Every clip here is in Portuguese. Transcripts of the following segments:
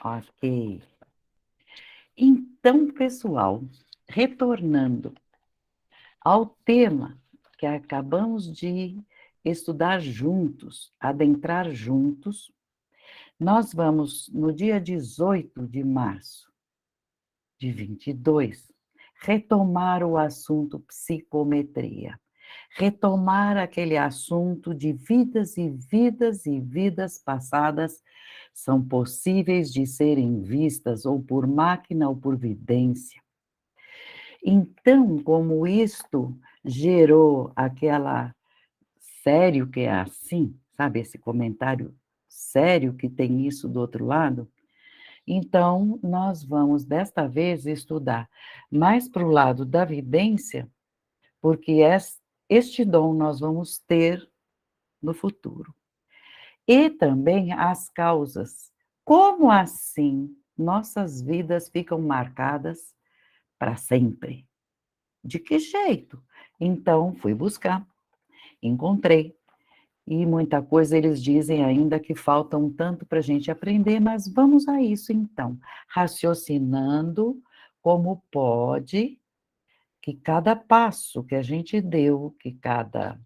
Ok. Então, pessoal, retornando ao tema que acabamos de estudar juntos, adentrar juntos, nós vamos, no dia 18 de março de 22, retomar o assunto psicometria. Retomar aquele assunto de vidas e vidas e vidas passadas são possíveis de serem vistas ou por máquina ou por vidência. Então, como isto gerou aquela sério que é assim, sabe, esse comentário sério que tem isso do outro lado, então nós vamos desta vez estudar mais para o lado da vidência, porque este dom nós vamos ter no futuro. E também as causas. Como assim nossas vidas ficam marcadas para sempre? De que jeito? Então, fui buscar, encontrei. E muita coisa eles dizem ainda que falta um tanto para a gente aprender, mas vamos a isso então, raciocinando como pode que cada passo que a gente deu, que cada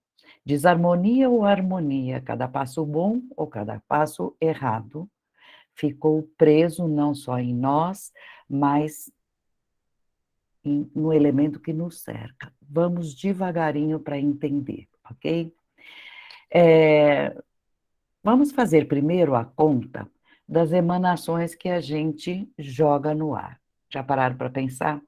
desarmonia ou harmonia, cada passo bom ou cada passo errado, ficou preso não só em nós, mas no elemento que nos cerca. Vamos devagarinho para entender, ok? Vamos fazer primeiro a conta das emanações que a gente joga no ar. Já pararam para pensar?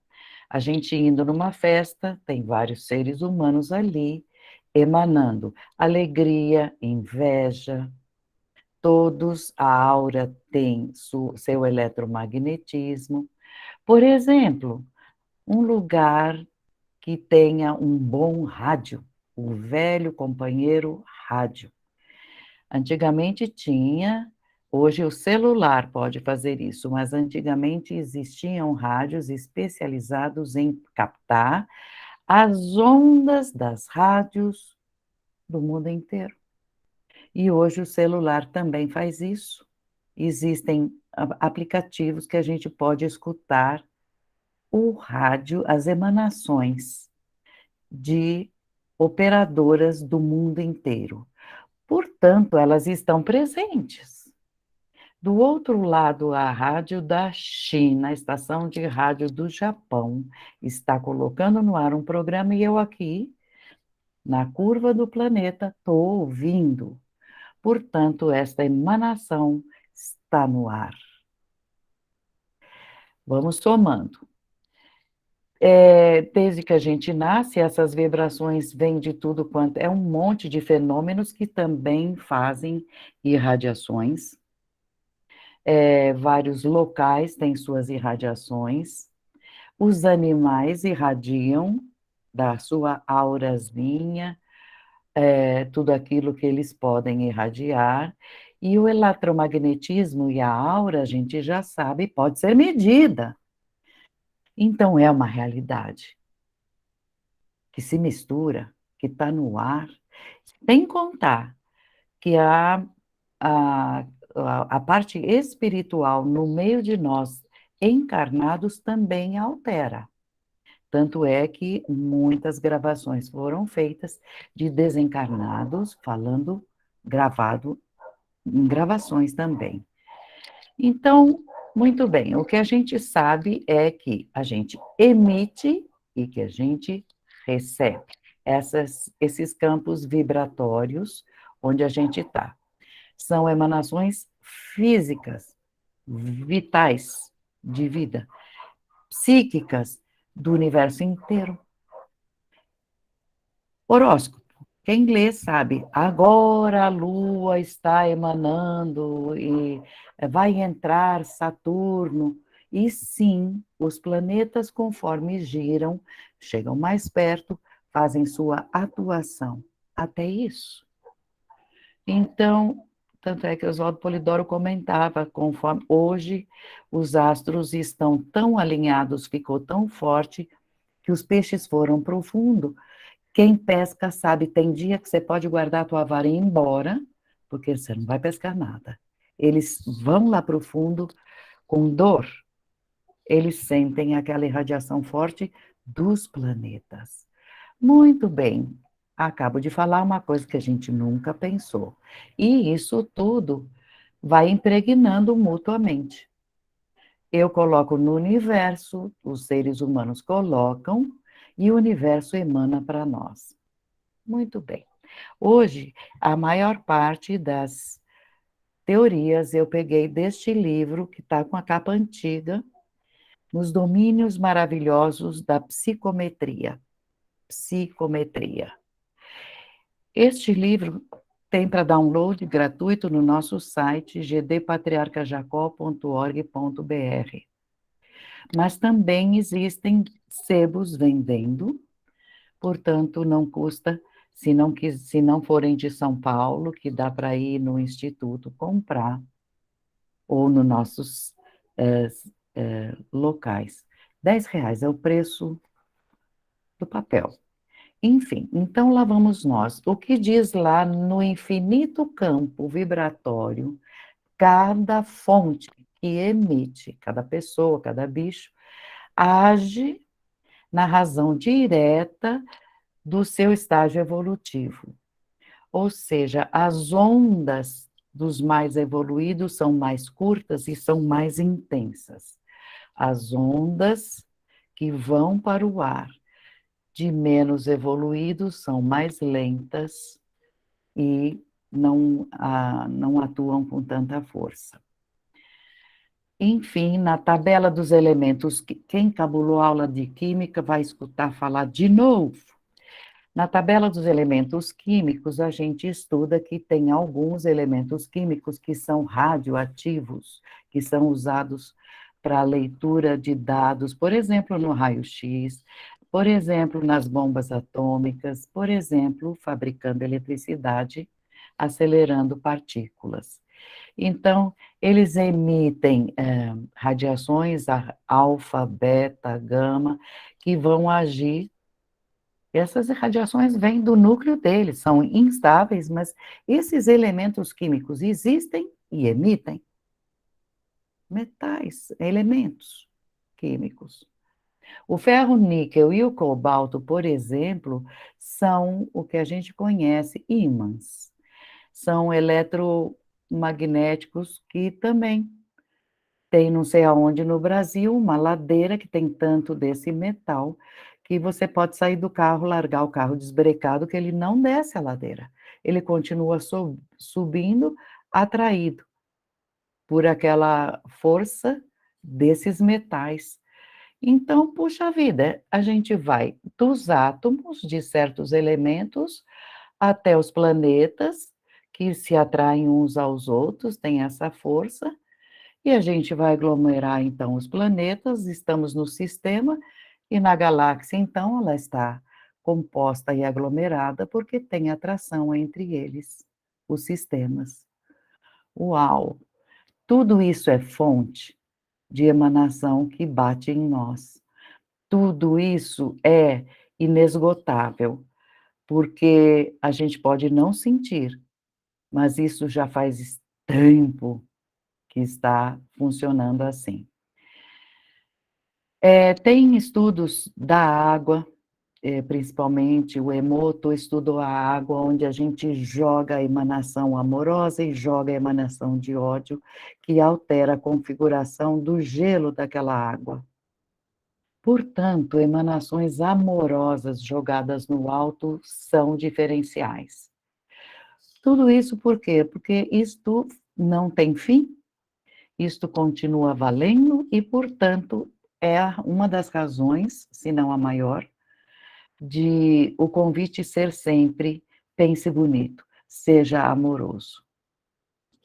A gente indo numa festa, tem vários seres humanos ali, emanando alegria, inveja, todos, a aura tem seu eletromagnetismo. Por exemplo, um lugar que tenha um bom rádio, o velho companheiro rádio. Antigamente tinha, hoje o celular pode fazer isso, mas antigamente existiam rádios especializados em captar as ondas das rádios do mundo inteiro. E hoje o celular também faz isso. Existem aplicativos que a gente pode escutar o rádio, as emanações de operadoras do mundo inteiro. Portanto, elas estão presentes. Do outro lado, a rádio da China, a estação de rádio do Japão, está colocando no ar um programa e eu aqui, na curva do planeta, estou ouvindo. Portanto, esta emanação está no ar. Vamos somando. Desde que a gente nasce, essas vibrações vêm de tudo quanto... É um monte de fenômenos que também fazem irradiações. Vários locais têm suas irradiações. Os animais irradiam da sua aurazinha, tudo aquilo que eles podem irradiar. E o eletromagnetismo e a aura, a gente já sabe, pode ser medida. Então, é uma realidade que se mistura, que está no ar, sem contar que a, a parte espiritual no meio de nós, encarnados, também altera. Tanto é que muitas gravações foram feitas de desencarnados falando gravado em gravações também. Então, muito bem, o que a gente sabe é que a gente emite e que a gente recebe esses campos vibratórios onde a gente está. São emanações físicas, vitais, de vida, psíquicas do universo inteiro. Horóscopo. Quem lê sabe, agora a Lua está emanando e vai entrar Saturno. E sim, os planetas, conforme giram, chegam mais perto, fazem sua atuação. Até isso. Então, tanto é que Oswaldo Polidoro comentava, conforme hoje os astros estão tão alinhados, ficou tão forte, que os peixes foram para o fundo. Quem pesca sabe, tem dia que você pode guardar a tua vara e ir embora, porque você não vai pescar nada. Eles vão lá para o fundo com dor, eles sentem aquela irradiação forte dos planetas. Muito bem, acabo de falar uma coisa que a gente nunca pensou. E isso tudo vai impregnando mutuamente. Eu coloco no universo, os seres humanos colocam, e o universo emana para nós. Muito bem. Hoje, a maior parte das teorias eu peguei deste livro, que está com a capa antiga, Nos Domínios Maravilhosos da Psicometria. Psicometria. Este livro tem para download gratuito no nosso site gdpatriarcajacó.org.br. Mas também existem sebos vendendo, portanto, não custa, se não forem de São Paulo, que dá para ir no Instituto comprar, ou nos nossos locais. R$ 10 é o preço do papel. Enfim, então lá vamos nós. O que diz lá no infinito campo vibratório, cada fonte que emite, cada pessoa, cada bicho, age na razão direta do seu estágio evolutivo. Ou seja, as ondas dos mais evoluídos são mais curtas e são mais intensas. As ondas que vão para o ar de menos evoluídos são mais lentas e não atuam com tanta força. Enfim, na tabela dos elementos, quem cabulou aula de química vai escutar falar de novo. Na tabela dos elementos químicos, a gente estuda que tem alguns elementos químicos que são radioativos, que são usados para leitura de dados, por exemplo, no raio-x, por exemplo, nas bombas atômicas, por exemplo, fabricando eletricidade, acelerando partículas. Então, eles emitem radiações alfa, beta, gama, que vão agir. Essas radiações vêm do núcleo deles, são instáveis, mas esses elementos químicos existem e emitem metais, elementos químicos. O ferro, níquel e o cobalto, por exemplo, são o que a gente conhece ímãs. São eletromagnéticos que também tem não sei aonde no Brasil uma ladeira que tem tanto desse metal que você pode sair do carro, largar o carro desbrecado, que ele não desce a ladeira. Ele continua subindo, atraído por aquela força desses metais. Então, puxa vida, a gente vai dos átomos de certos elementos até os planetas, que se atraem uns aos outros, têm essa força, e a gente vai aglomerar, então, os planetas, estamos no sistema, e na galáxia, então, ela está composta e aglomerada, porque tem atração entre eles, os sistemas. Uau! Tudo isso é fonte de emanação que bate em nós. Tudo isso é inesgotável, porque a gente pode não sentir, mas isso já faz tempo que está funcionando assim. Tem estudos da água, principalmente o Emoto estudou a água, onde a gente joga a emanação amorosa e joga a emanação de ódio, que altera a configuração do gelo daquela água. Portanto, emanações amorosas jogadas no alto são diferenciais. Tudo isso por quê? Porque isto não tem fim, isto continua valendo e, portanto, é uma das razões, se não a maior, de o convite ser sempre pense bonito, seja amoroso.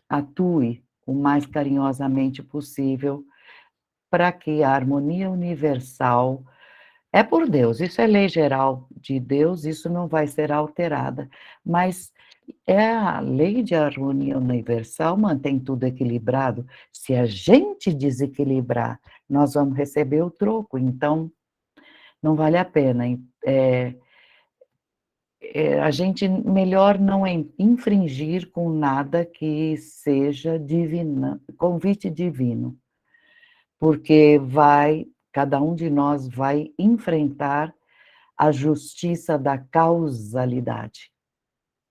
Atue o mais carinhosamente possível para que a harmonia universal é por Deus, isso é lei geral de Deus, isso não vai ser alterada, mas é a lei de harmonia universal, mantém tudo equilibrado. Se a gente desequilibrar, nós vamos receber o troco, então não vale a pena. A gente melhor não infringir com nada que seja divino, convite divino. porque cada um de nós vai enfrentar a justiça da causalidade,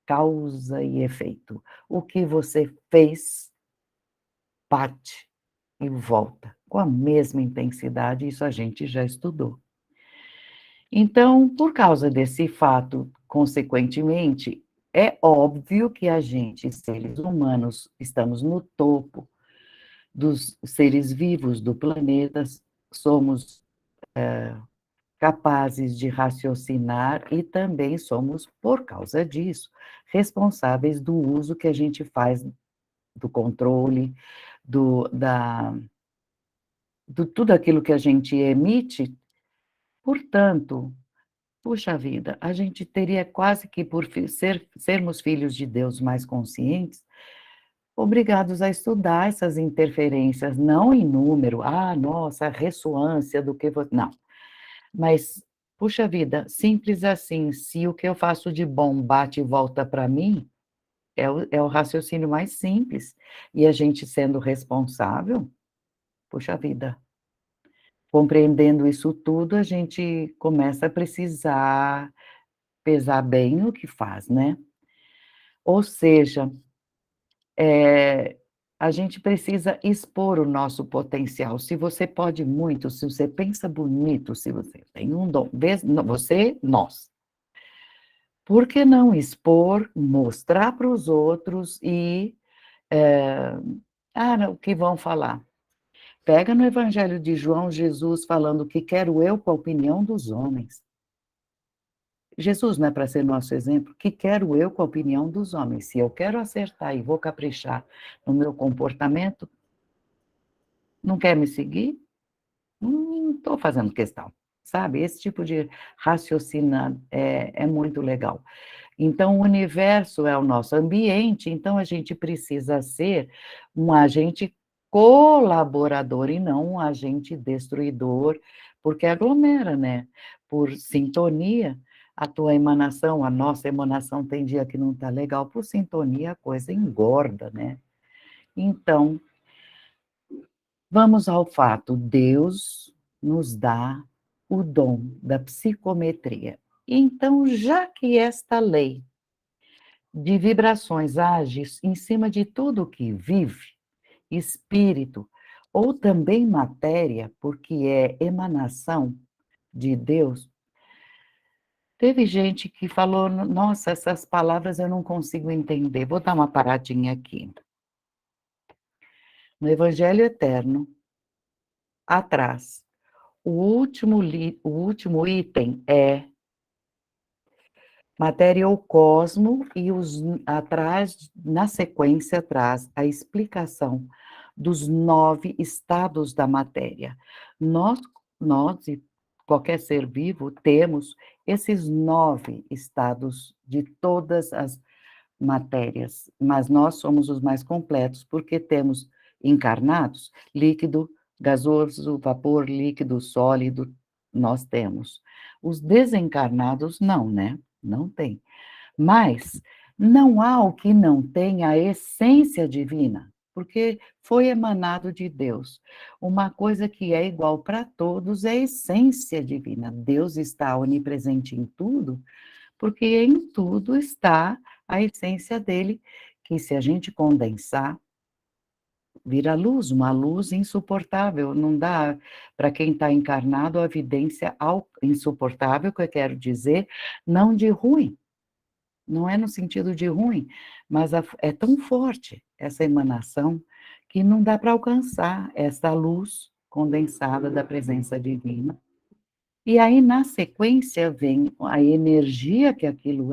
causa e efeito. O que você fez, bate e volta com a mesma intensidade, isso a gente já estudou. Então, por causa desse fato, consequentemente, é óbvio que a gente, seres humanos, estamos no topo dos seres vivos do planeta, somos capazes de raciocinar e também somos, por causa disso, responsáveis do uso que a gente faz do controle, do, da, do tudo aquilo que a gente emite. Portanto, puxa vida, a gente teria quase que, por sermos filhos de Deus mais conscientes, obrigados a estudar essas interferências, não em número, nossa, a ressonância do que... Não, mas, puxa vida, simples assim, se o que eu faço de bom bate e volta para mim, é o raciocínio mais simples, e a gente sendo responsável, puxa vida, compreendendo isso tudo, a gente começa a precisar pesar bem o que faz, né? Ou seja, a gente precisa expor o nosso potencial. Se você pode muito, se você pensa bonito, se você tem um dom, você, nós. Por que não expor, mostrar para os outros e... o que vão falar? Pega no Evangelho de João, Jesus falando que quero eu com a opinião dos homens. Jesus não é para ser nosso exemplo? Que quero eu com a opinião dos homens? Se eu quero acertar e vou caprichar no meu comportamento, não quer me seguir? Não estou fazendo questão, sabe? Esse tipo de raciocínio é muito legal. Então, o universo é o nosso ambiente, então a gente precisa ser um agente colaborador e não um agente destruidor, porque aglomera, né? Por sintonia, a tua emanação, a nossa emanação tem dia que não está legal, por sintonia a coisa engorda, né? Então, vamos ao fato, Deus nos dá o dom da psicometria. Então, já que esta lei de vibrações age em cima de tudo que vive, espírito, ou também matéria, porque é emanação de Deus. Teve gente que falou, nossa, essas palavras eu não consigo entender. Vou dar uma paradinha aqui. No Evangelho Eterno, atrás, o último item é matéria ou cosmo, e atrás, na sequência, traz a explicação dos 9 estados da matéria. Nós e qualquer ser vivo, temos esses 9 estados de todas as matérias, mas nós somos os mais completos, porque temos encarnados, líquido, gasoso, vapor, líquido, sólido, nós temos. Os desencarnados, não, né? Não tem. Mas não há o que não tenha a essência divina, porque foi emanado de Deus. Uma coisa que é igual para todos é a essência divina. Deus está onipresente em tudo, porque em tudo está a essência dele, que se a gente condensar, vira luz, uma luz insuportável. Não dá para quem está encarnado a evidência insuportável, que eu quero dizer, não de ruim, não é no sentido de ruim, mas é tão forte essa emanação que não dá para alcançar essa luz condensada da presença divina. E aí, na sequência, vem a energia que aquilo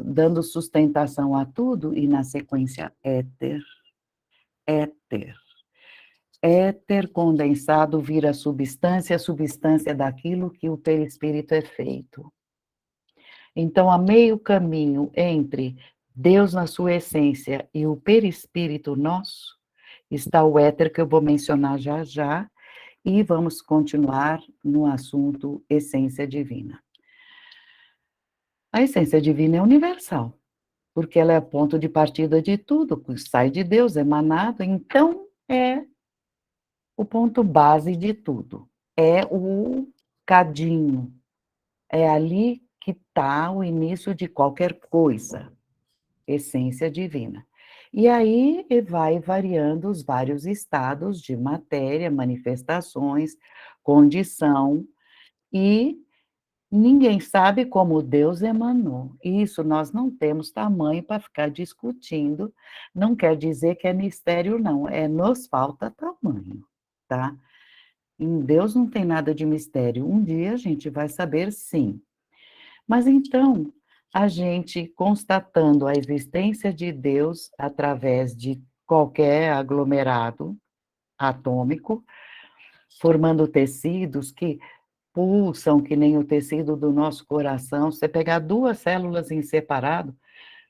dando sustentação a tudo, e na sequência, éter. Éter. Éter condensado vira substância, a substância daquilo que o perispírito é feito. Então, a meio caminho entre Deus na sua essência e o perispírito nosso, está o éter, que eu vou mencionar já já, e vamos continuar no assunto essência divina. A essência divina é universal, porque ela é ponto de partida de tudo, sai de Deus, é emanado, então é o ponto base de tudo. É o cadinho. É ali que está o início de qualquer coisa, essência divina. E aí vai variando os vários estados de matéria, manifestações, condição, e ninguém sabe como Deus emanou. Isso nós não temos tamanho para ficar discutindo, não quer dizer que é mistério não, nos falta tamanho, tá. Em Deus não tem nada de mistério, um dia a gente vai saber sim. Mas então, a gente constatando a existência de Deus através de qualquer aglomerado atômico, formando tecidos que pulsam que nem o tecido do nosso coração. Você pegar duas células em separado,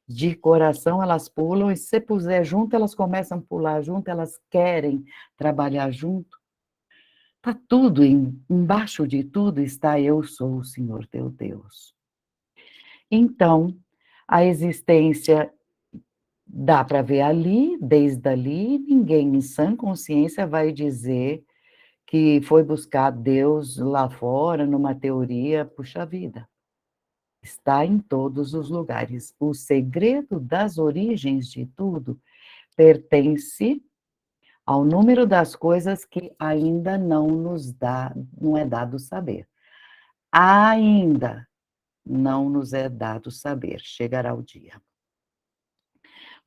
de coração, elas pulam, e se você puser junto, elas começam a pular junto, elas querem trabalhar junto. Está tudo, embaixo de tudo está eu sou o Senhor teu Deus. Então, a existência dá para ver ali, desde ali, ninguém em sã consciência vai dizer que foi buscar Deus lá fora, numa teoria, puxa vida. Está em todos os lugares. O segredo das origens de tudo pertence ao número das coisas que ainda não é dado saber. Ainda não nos é dado saber, chegará o dia.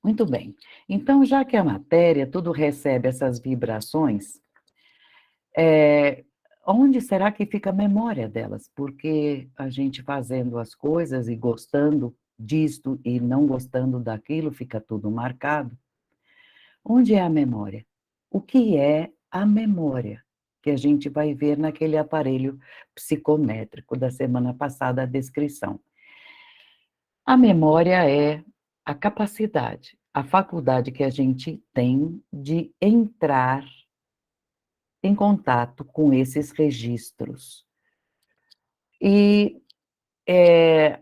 Muito bem. Então, já que a matéria tudo recebe essas vibrações, onde será que fica a memória delas? Porque a gente fazendo as coisas e gostando disto e não gostando daquilo, fica tudo marcado. Onde é a memória? O que é a memória? Que a gente vai ver naquele aparelho psicométrico da semana passada, a descrição. A memória é a capacidade, a faculdade que a gente tem de entrar em contato com esses registros. E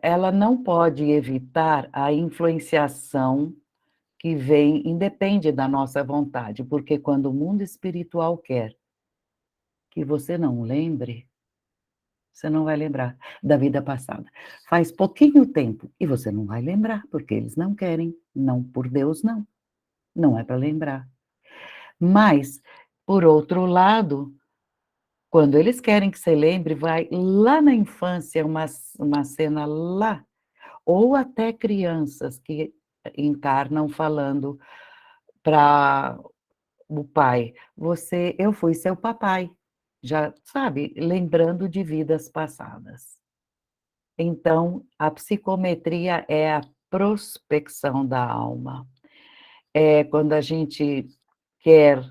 ela não pode evitar a influenciação que vem, independe da nossa vontade, porque quando o mundo espiritual quer que você não lembre, você não vai lembrar da vida passada. Faz pouquinho tempo e você não vai lembrar, porque eles não querem, não por Deus, não. Não é para lembrar. Mas, por outro lado, quando eles querem que você lembre, vai lá na infância, uma cena lá, ou até crianças que encarnam falando para o pai: eu fui seu papai. Já, sabe, lembrando de vidas passadas. Então, a psicometria é a prospecção da alma. É quando a gente quer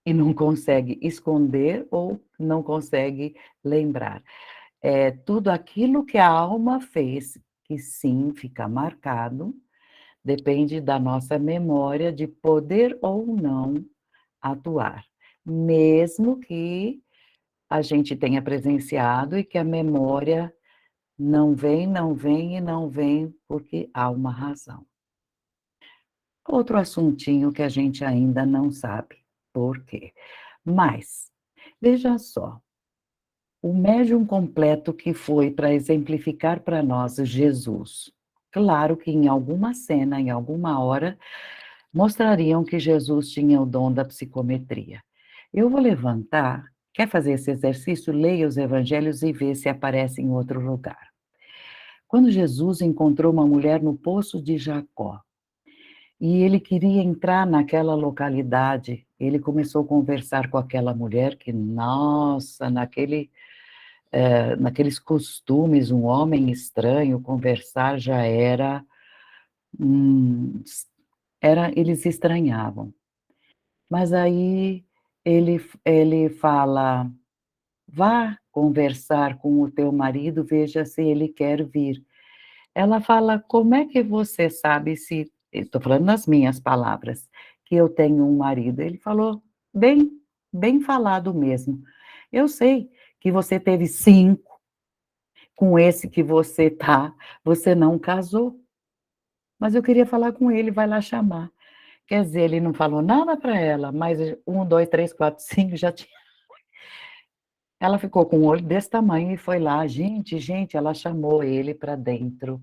e não consegue esconder ou não consegue lembrar. É tudo aquilo que a alma fez, que sim, fica marcado, depende da nossa memória de poder ou não atuar, mesmo que a gente tenha presenciado e que a memória não vem, não vem e não vem porque há uma razão. Outro assuntinho que a gente ainda não sabe por quê. Mas, veja só, o médium completo que foi para exemplificar para nós Jesus. Claro que em alguma cena, em alguma hora, mostrariam que Jesus tinha o dom da psicometria. Eu vou levantar, quer fazer esse exercício? Leia os evangelhos e vê se aparece em outro lugar. Quando Jesus encontrou uma mulher no poço de Jacó, e ele queria entrar naquela localidade, ele começou a conversar com aquela mulher que, nossa, naqueles costumes, um homem estranho, conversar já hum, eles estranhavam. Mas aí ele fala, vá conversar com o teu marido, veja se ele quer vir. Ela fala, como é que você sabe se, estou falando nas minhas palavras, que eu tenho um marido? Ele falou, bem, bem falado mesmo. Eu sei que você teve 5, com esse que você tá, você não casou. Mas eu queria falar com ele, vai lá chamar. Quer dizer, ele não falou nada para ela, mas 1, 2, 3, 4, 5 já tinha. Ela ficou com um olho desse tamanho e foi lá. Gente, ela chamou ele para dentro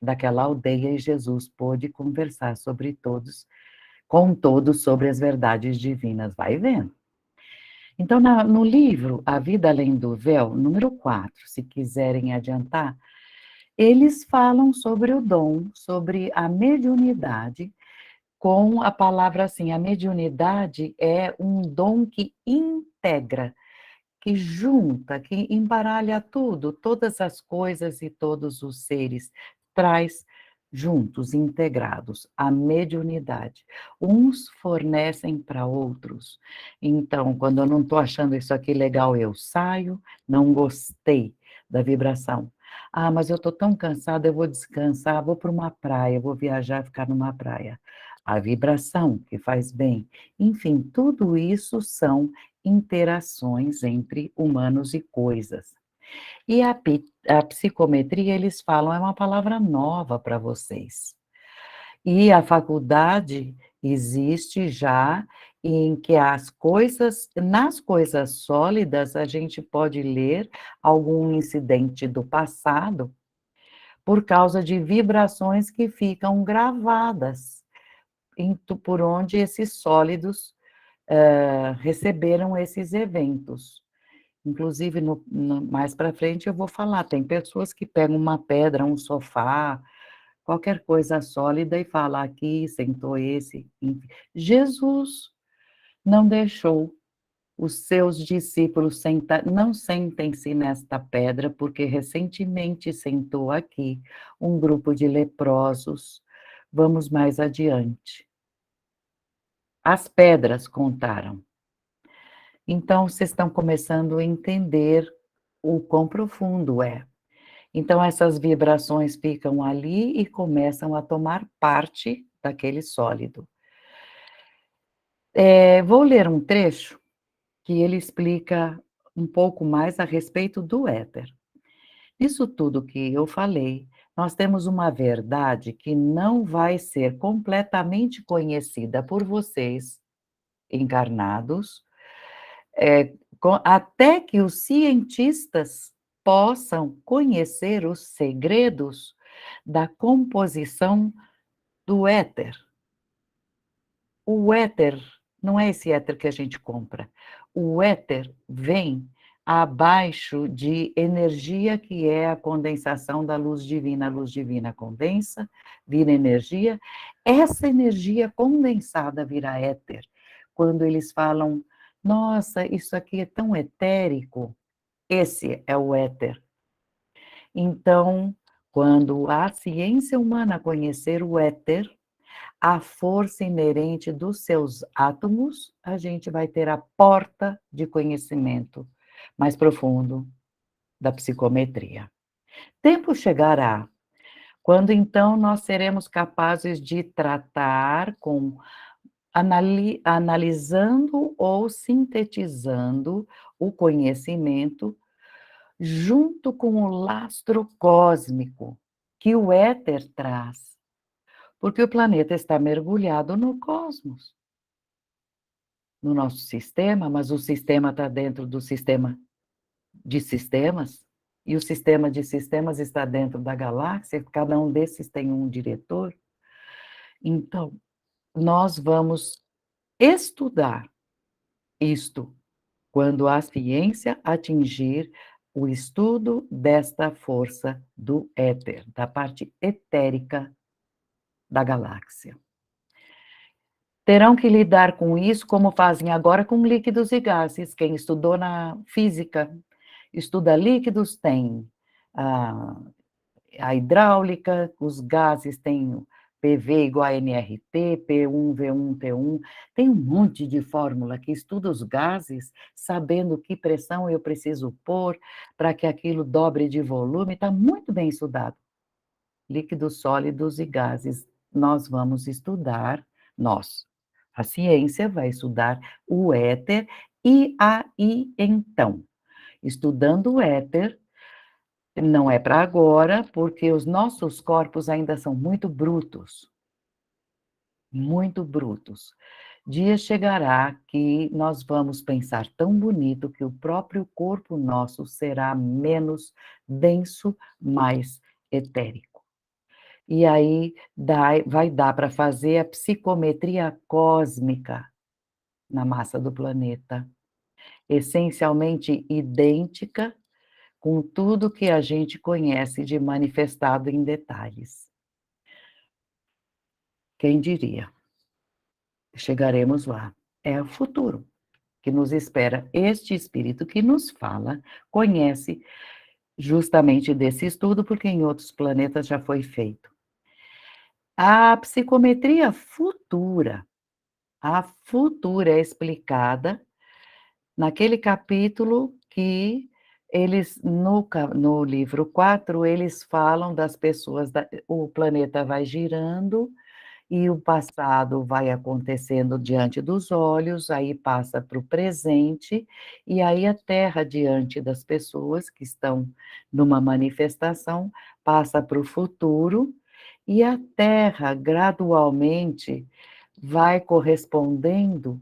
daquela aldeia e Jesus pôde conversar com todos sobre as verdades divinas. Vai vendo. Então, no livro A Vida Além do Véu, número 4, se quiserem adiantar, eles falam sobre o dom, sobre a mediunidade, com a palavra assim: a mediunidade é um dom que integra, que junta, que embaralha tudo, todas as coisas e todos os seres, traz juntos, integrados, a mediunidade. Uns fornecem para outros. Então, quando eu não estou achando isso aqui legal, eu saio, não gostei da vibração. Ah, mas eu estou tão cansada, eu vou descansar, vou para uma praia, vou viajar, ficar numa praia. A vibração que faz bem. Enfim, tudo isso são interações entre humanos e coisas. E a psicometria, eles falam, é uma palavra nova para vocês. E a faculdade existe já em que nas coisas sólidas, a gente pode ler algum incidente do passado por causa de vibrações que ficam gravadas por onde esses sólidos receberam esses eventos. Inclusive, mais para frente eu vou falar, tem pessoas que pegam uma pedra, um sofá, qualquer coisa sólida e falam aqui, sentou esse. Enfim. Jesus não deixou os seus discípulos sentar, não sentem-se nesta pedra, porque recentemente sentou aqui um grupo de leprosos. Vamos mais adiante. As pedras contaram. Então, vocês estão começando a entender o quão profundo é. Então, essas vibrações ficam ali e começam a tomar parte daquele sólido. Vou ler um trecho que ele explica um pouco mais a respeito do éter. Isso tudo que eu falei, nós temos uma verdade que não vai ser completamente conhecida por vocês, encarnados, até que os cientistas possam conhecer os segredos da composição do éter. O éter não é esse éter que a gente compra. O éter vem abaixo de energia que é a condensação da luz divina. A luz divina condensa, vira energia. Essa energia condensada vira éter. Quando eles falam, nossa, isso aqui é tão etérico, esse é o éter. Então, quando a ciência humana conhecer o éter, a força inerente dos seus átomos, a gente vai ter a porta de conhecimento mais profundo da psicometria. Tempo chegará, quando então nós seremos capazes de tratar analisando ou sintetizando o conhecimento junto com o lastro cósmico que o éter traz, porque o planeta está mergulhado no cosmos, no nosso sistema, mas o sistema está dentro do sistema de sistemas, e o sistema de sistemas está dentro da galáxia, cada um desses tem um diretor. Então, nós vamos estudar isto quando a ciência atingir o estudo desta força do éter, da parte etérica da galáxia. Terão que lidar com isso como fazem agora com líquidos e gases. Quem estudou na física, estuda líquidos, tem a hidráulica, os gases têm PV igual a nRT, P1, V1, T1, tem um monte de fórmula que estuda os gases, sabendo que pressão eu preciso pôr para que aquilo dobre de volume, está muito bem estudado. Líquidos, sólidos e gases, nós vamos estudar, a ciência vai estudar o éter, e aí, então, estudando o éter, não é para agora, porque os nossos corpos ainda são muito brutos. muito brutos. Dia chegará que nós vamos pensar tão bonito que o próprio corpo nosso será menos denso, mais etérico. E aí vai dar para fazer a psicometria cósmica na massa do planeta, essencialmente idêntica com tudo que a gente conhece de manifestado em detalhes. Quem diria? Chegaremos lá. É o futuro que nos espera. Este espírito que nos fala conhece justamente desse estudo, porque em outros planetas já foi feito. A psicometria futura, a futura é explicada naquele capítulo que eles, no livro 4, eles falam das pessoas, o planeta vai girando e o passado vai acontecendo diante dos olhos, aí passa para o presente, e aí a Terra, diante das pessoas que estão numa manifestação, passa para o futuro, e a Terra gradualmente vai correspondendo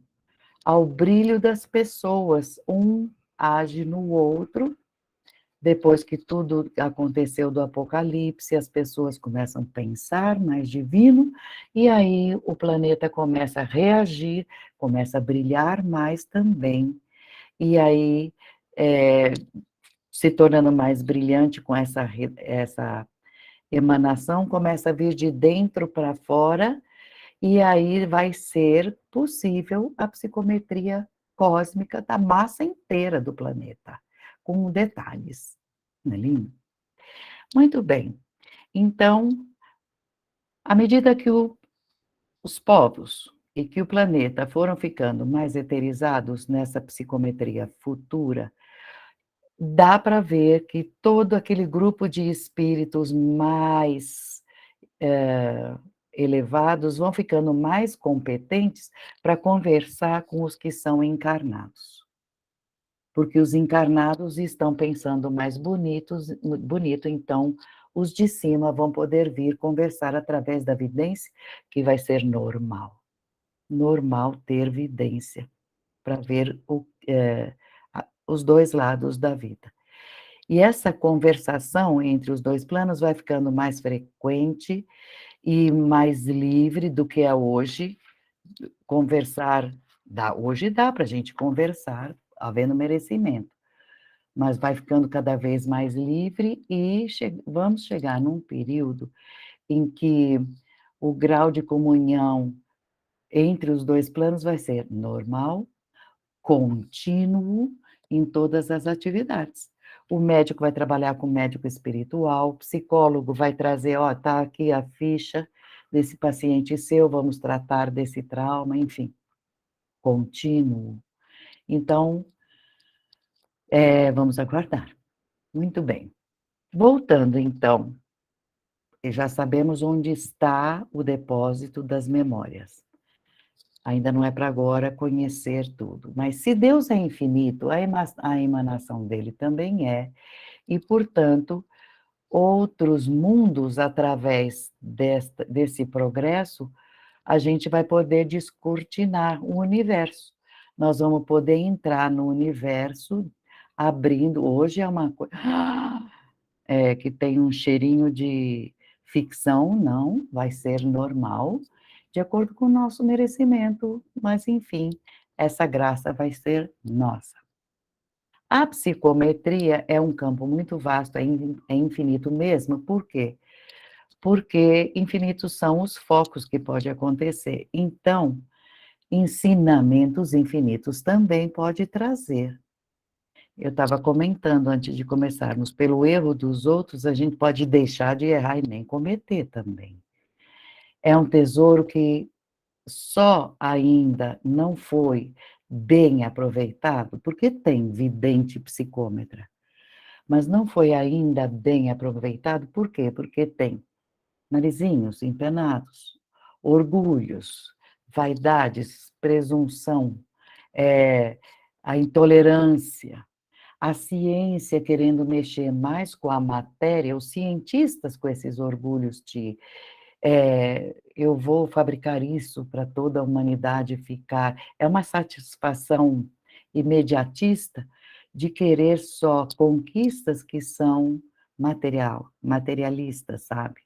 ao brilho das pessoas, um age no outro. Depois que tudo aconteceu do Apocalipse, as pessoas começam a pensar mais divino, e aí o planeta começa a reagir, começa a brilhar mais também, e aí, se tornando mais brilhante com essa emanação, começa a vir de dentro para fora, e aí vai ser possível a psicometria cósmica da massa inteira do planeta, com detalhes. Não é lindo? Muito bem. Então, à medida que os povos e que o planeta foram ficando mais eterizados nessa psicometria futura, dá para ver que todo aquele grupo de espíritos mais elevados vão ficando mais competentes para conversar com os que são encarnados. Porque os encarnados estão pensando mais bonito, então os de cima vão poder vir conversar através da vidência, que vai ser normal. Normal ter vidência, para ver os dois lados da vida. E essa conversação entre os dois planos vai ficando mais frequente e mais livre do que é hoje. Conversar, hoje dá para a gente conversar, havendo merecimento, mas vai ficando cada vez mais livre e vamos chegar num período em que o grau de comunhão entre os dois planos vai ser normal, contínuo em todas as atividades. O médico vai trabalhar com o médico espiritual, o psicólogo vai trazer, ó, tá aqui a ficha desse paciente seu, vamos tratar desse trauma, enfim, contínuo. Então, vamos aguardar. Muito bem. Voltando, então, já sabemos onde está o depósito das memórias. Ainda não é para agora conhecer tudo, mas se Deus é infinito, a emanação dele também é, e, portanto, outros mundos, através desse progresso, a gente vai poder descortinar o universo. Nós vamos poder entrar no universo abrindo. Hoje é uma coisa que tem um cheirinho de ficção, não, vai ser normal, de acordo com o nosso merecimento, mas, enfim, essa graça vai ser nossa. A psicometria é um campo muito vasto, é infinito mesmo, por quê? Porque infinitos são os focos que pode acontecer. Então, ensinamentos infinitos também pode trazer. Eu estava comentando antes de começarmos, pelo erro dos outros, a gente pode deixar de errar e nem cometer também. É um tesouro que só ainda não foi bem aproveitado, porque tem vidente psicômetra, mas não foi ainda bem aproveitado, por quê? Porque tem narizinhos empenados, orgulhos, vaidades, presunção, a intolerância, a ciência querendo mexer mais com a matéria, os cientistas com esses orgulhos eu vou fabricar isso para toda a humanidade ficar. É uma satisfação imediatista de querer só conquistas que são materialistas, sabe?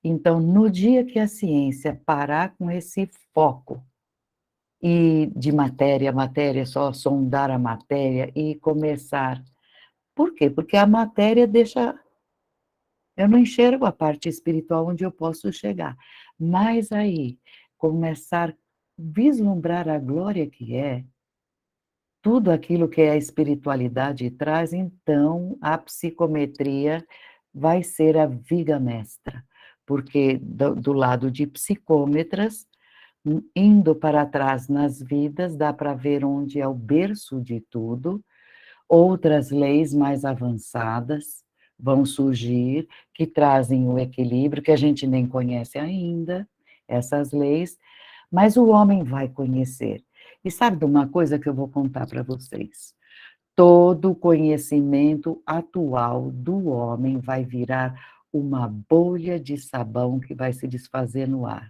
Então, no dia que a ciência parar com esse foco e de matéria, matéria, só sondar a matéria e começar. Por quê? Porque a matéria deixa. Eu não enxergo a parte espiritual onde eu posso chegar. Mas aí, começar a vislumbrar a glória que é, tudo aquilo que a espiritualidade traz, então a psicometria vai ser a viga mestra. Porque do lado de psicômetras, indo para trás nas vidas, dá para ver onde é o berço de tudo. Outras leis mais avançadas vão surgir, que trazem o equilíbrio, que a gente nem conhece ainda, essas leis, mas o homem vai conhecer. E sabe de uma coisa que eu vou contar para vocês? Todo conhecimento atual do homem vai virar uma bolha de sabão que vai se desfazer no ar.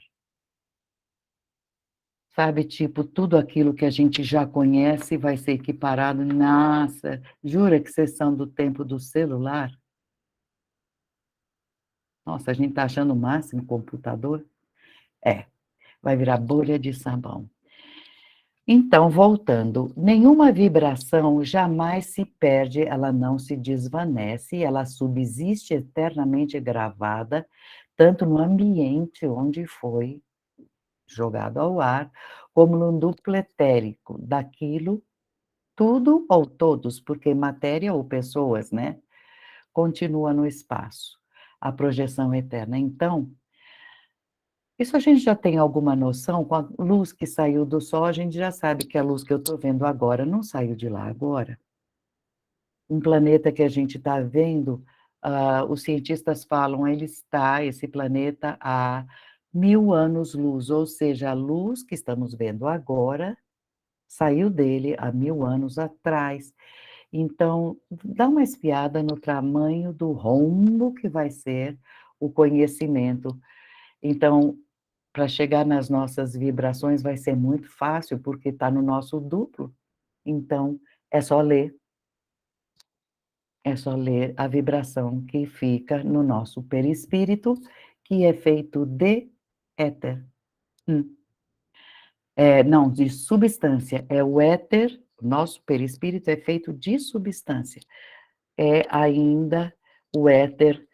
Sabe, tipo, tudo aquilo que a gente já conhece vai ser equiparado. Nossa, jura que vocês são do tempo do celular? Nossa, a gente está achando o máximo computador? É, vai virar bolha de sabão. Então, voltando, nenhuma vibração jamais se perde, ela não se desvanece, ela subsiste eternamente gravada, tanto no ambiente onde foi jogado ao ar, como no duplo etérico daquilo tudo ou todos, porque matéria ou pessoas, né? Continua no espaço, a projeção eterna. Então, isso a gente já tem alguma noção, com a luz que saiu do Sol, a gente já sabe que a luz que eu estou vendo agora não saiu de lá agora. Um planeta que a gente está vendo, os cientistas falam, ele está, esse planeta, a 1000 anos-luz, ou seja, a luz que estamos vendo agora saiu dele há 1000 anos atrás. Então, dá uma espiada no tamanho do rombo que vai ser o conhecimento. Então, para chegar nas nossas vibrações vai ser muito fácil, porque está no nosso duplo. Então, é só ler, é só ler a vibração que fica no nosso perispírito, que é feito de éter. Não, de substância. É o éter, o nosso perispírito é feito de substância. É ainda o éter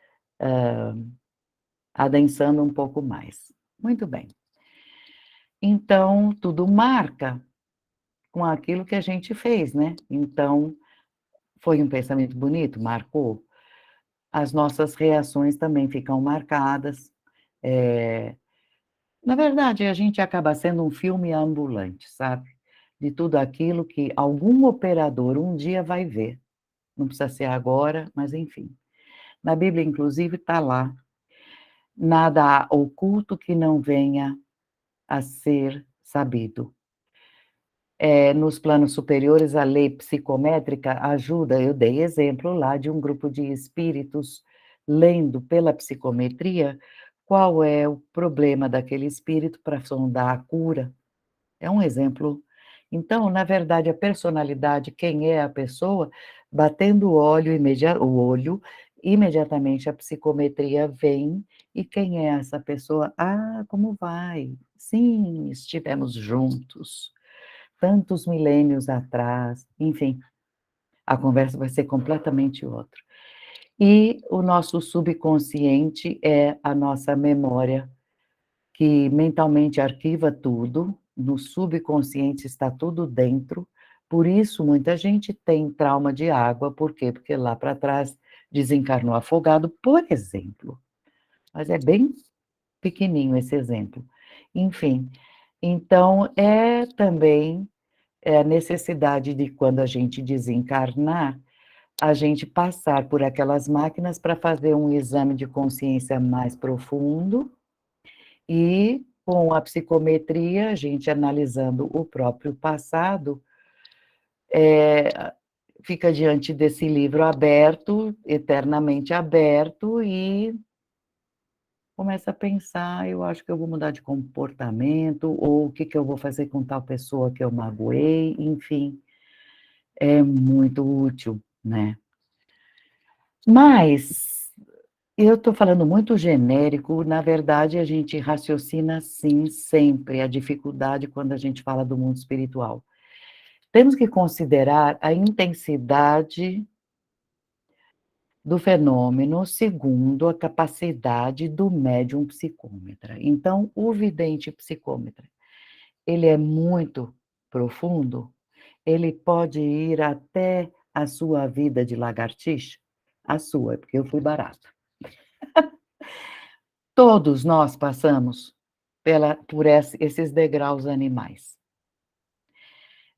adensando um pouco mais. Muito bem. Então, tudo marca com aquilo que a gente fez, né? Então, foi um pensamento bonito? Marcou. As nossas reações também ficam marcadas. Na verdade, a gente acaba sendo um filme ambulante, sabe? De tudo aquilo que algum operador um dia vai ver. Não precisa ser agora, mas enfim. Na Bíblia, inclusive, está lá. Nada há oculto que não venha a ser sabido. Nos planos superiores, a lei psicométrica ajuda. Eu dei exemplo lá de um grupo de espíritos lendo pela psicometria qual é o problema daquele espírito para sondar a cura. É um exemplo. Então, na verdade, a personalidade, quem é a pessoa, batendo o olho, imediatamente a psicometria vem, e quem é essa pessoa? Ah, como vai? Sim, estivemos juntos, tantos milênios atrás, enfim, a conversa vai ser completamente outra. E o nosso subconsciente é a nossa memória que mentalmente arquiva tudo, no subconsciente está tudo dentro, por isso muita gente tem trauma de água, por quê? Porque lá para trás desencarnou afogado, por exemplo. Mas é bem pequenininho esse exemplo. Enfim, então é também a necessidade de quando a gente desencarnar, a gente passar por aquelas máquinas para fazer um exame de consciência mais profundo, e com a psicometria, a gente analisando o próprio passado, fica diante desse livro aberto, eternamente aberto, e começa a pensar: "Eu acho que eu vou mudar de comportamento", ou "O que que eu vou fazer com tal pessoa que eu magoei", enfim, é muito útil, né. Mas eu estou falando muito genérico, na verdade a gente raciocina assim sempre, a dificuldade quando a gente fala do mundo espiritual. Temos que considerar a intensidade do fenômeno segundo a capacidade do médium psicômetra. Então, o vidente psicômetra, ele é muito profundo, ele pode ir até a sua vida de lagartixa, a sua, porque eu fui barata. Todos nós passamos por esses degraus animais.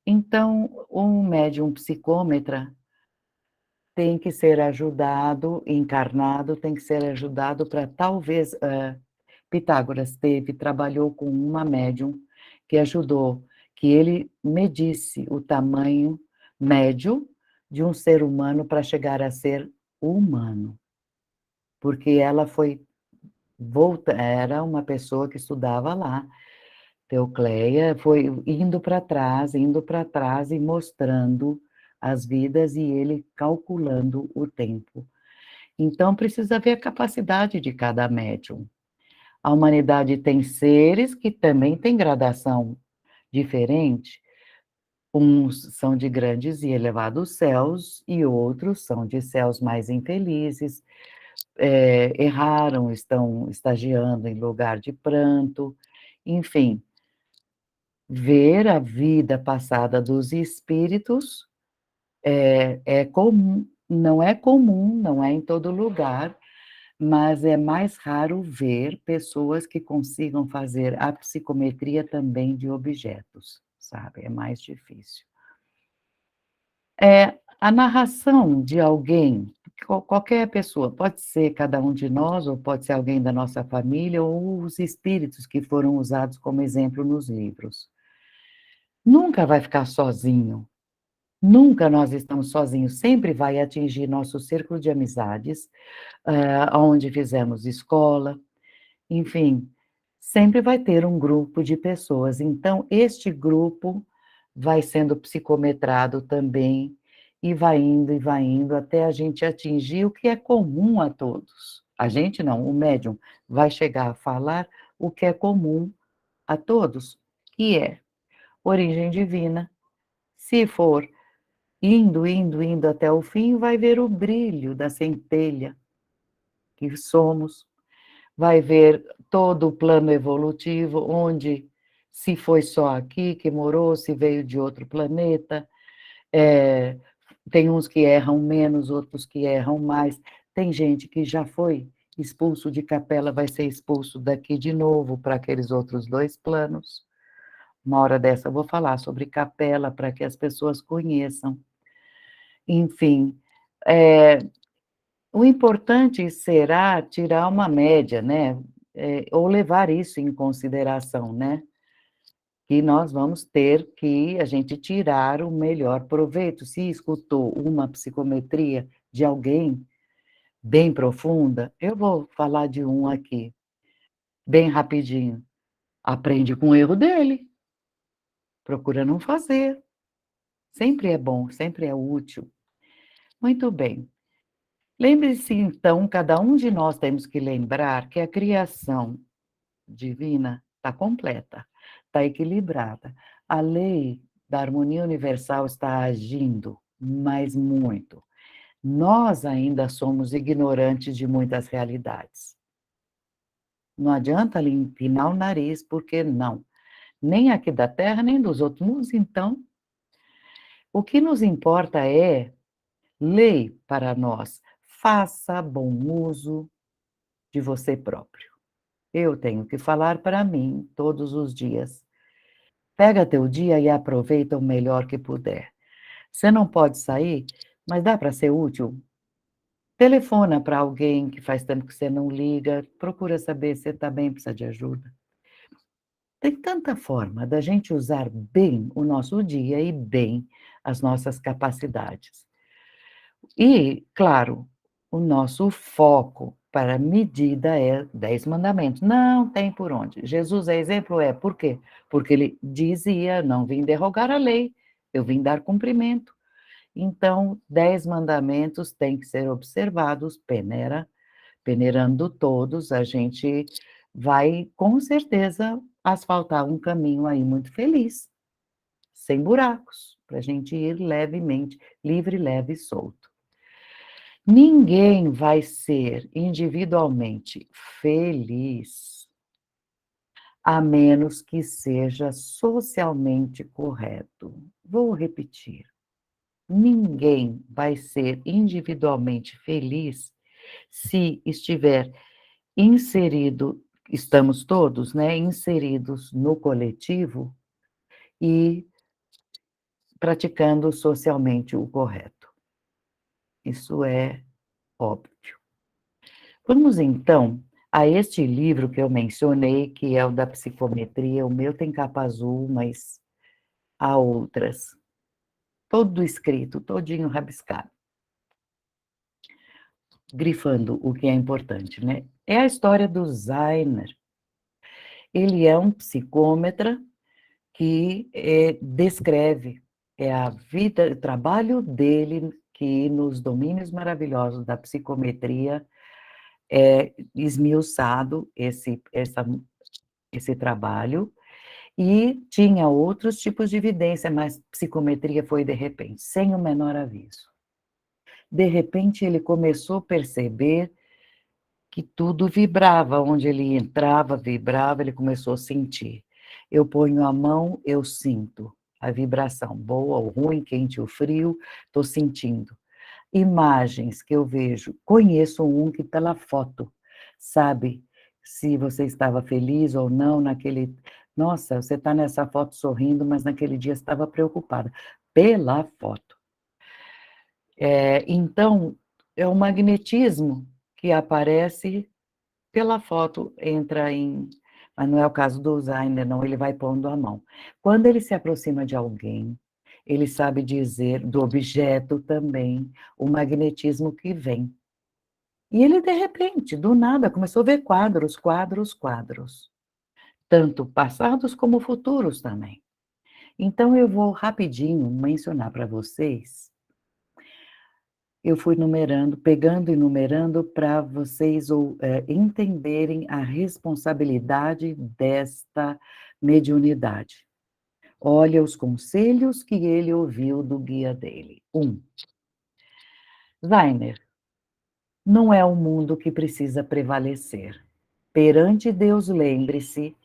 Então, um médium psicômetra tem que ser ajudado, encarnado, tem que ser ajudado para talvez, Pitágoras trabalhou com uma médium que ajudou que ele medisse o tamanho médio de um ser humano para chegar a ser humano, porque ela foi volta era uma pessoa que estudava lá, Teocleia, foi indo para trás e mostrando as vidas e ele calculando o tempo. Então precisa ver a capacidade de cada médium. A humanidade tem seres que também têm gradação diferente. Uns são de grandes e elevados céus, e outros são de céus mais infelizes, erraram, estão estagiando em lugar de pranto, enfim, ver a vida passada dos espíritos é comum, não é comum, não é em todo lugar, mas é mais raro ver pessoas que consigam fazer a psicometria também de objetos, sabe, é mais difícil. A narração de alguém, qualquer pessoa, pode ser cada um de nós, ou pode ser alguém da nossa família, ou os espíritos que foram usados como exemplo nos livros. Nunca vai ficar sozinho, nunca nós estamos sozinhos, sempre vai atingir nosso círculo de amizades, aonde fizemos escola, enfim, sempre vai ter um grupo de pessoas. Então, este grupo vai sendo psicometrado também, e vai indo, até a gente atingir o que é comum a todos. A gente não, o médium vai chegar a falar o que é comum a todos, que é origem divina. Se for indo até o fim, vai ver o brilho da centelha que somos, vai ver todo o plano evolutivo, onde se foi só aqui que morou, se veio de outro planeta, tem uns que erram menos, outros que erram mais, tem gente que já foi expulso de capela, vai ser expulso daqui de novo para aqueles outros 2 planos. Uma hora dessa eu vou falar sobre capela para que as pessoas conheçam. Enfim, o importante será tirar uma média, né, ou levar isso em consideração, né, que nós vamos ter que a gente tirar o melhor proveito. Se escutou uma psicometria de alguém bem profunda, eu vou falar de um aqui, bem rapidinho. Aprende com o erro dele, procura não fazer. Sempre é bom, sempre é útil. Muito bem. Lembre-se, então, cada um de nós temos que lembrar que a criação divina está completa, está equilibrada. A lei da harmonia universal está agindo, mas muito. Nós ainda somos ignorantes de muitas realidades. Não adianta ali empinar o nariz, porque não. Nem aqui da Terra, nem dos outros mundos, então. O que nos importa é lei para nós. Faça bom uso de você próprio. Eu tenho que falar para mim todos os dias. Pega teu dia e aproveita o melhor que puder. Você não pode sair, mas dá para ser útil? Telefona para alguém que faz tempo que você não liga, procura saber se você está bem, precisa de ajuda. Tem tanta forma da gente usar bem o nosso dia e bem as nossas capacidades. E, claro, o nosso foco para medida é 10 mandamentos. Não tem por onde. Jesus é exemplo? É. Por quê? Porque ele dizia: não vim derrogar a lei, eu vim dar cumprimento. Então, 10 mandamentos têm que ser observados, peneirando todos, a gente vai, com certeza, asfaltar um caminho aí muito feliz, sem buracos, para a gente ir levemente, livre, leve e solto. Ninguém vai ser individualmente feliz a menos que seja socialmente correto. Vou repetir. Ninguém vai ser individualmente feliz se estiver inserido, estamos todos, né, inseridos no coletivo e praticando socialmente o correto. Isso é óbvio. Vamos então a este livro que eu mencionei, que é o da psicometria. O meu tem capa azul, mas há outras. Todo escrito, todinho rabiscado, grifando o que é importante, né? É a história do Zainer. Ele é um psicômetra que descreve a vida, o trabalho dele, que nos domínios maravilhosos da psicometria é esmiuçado esse trabalho, e tinha outros tipos de evidência, mas psicometria foi de repente, sem o menor aviso. De repente ele começou a perceber que tudo vibrava, onde ele entrava, vibrava, ele começou a sentir. Eu ponho a mão, eu sinto a vibração, boa ou ruim, quente ou frio, estou sentindo. Imagens que eu vejo, conheço um que pela foto, sabe se você estava feliz ou não naquele... Nossa, você está nessa foto sorrindo, mas naquele dia estava preocupada. Pela foto. Então, é o magnetismo que aparece pela foto, entra em... Mas não é o caso do Zainer, não, ele vai pondo a mão. Quando ele se aproxima de alguém, ele sabe dizer do objeto também, o magnetismo que vem. E ele, de repente, do nada, começou a ver quadros, quadros, quadros. Tanto passados como futuros também. Então, eu vou rapidinho mencionar para vocês. Eu fui numerando, pegando e numerando para vocês entenderem a responsabilidade desta mediunidade. Olha os conselhos que ele ouviu do guia dele. 1. Zainer, não é o mundo que precisa prevalecer. Perante Deus, lembre-se,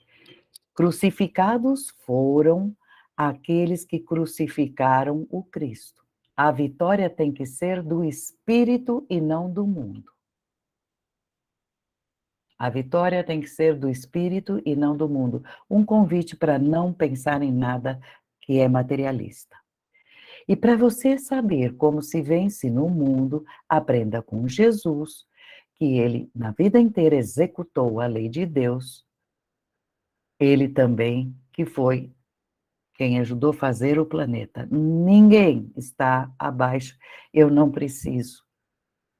crucificados foram aqueles que crucificaram o Cristo. A vitória tem que ser do espírito e não do mundo. A vitória tem que ser do espírito e não do mundo. Um convite para não pensar em nada que é materialista. E para você saber como se vence no mundo, aprenda com Jesus, que ele, na vida inteira, executou a lei de Deus. Ele também, que foi quem ajudou a fazer o planeta. Ninguém está abaixo, eu não preciso.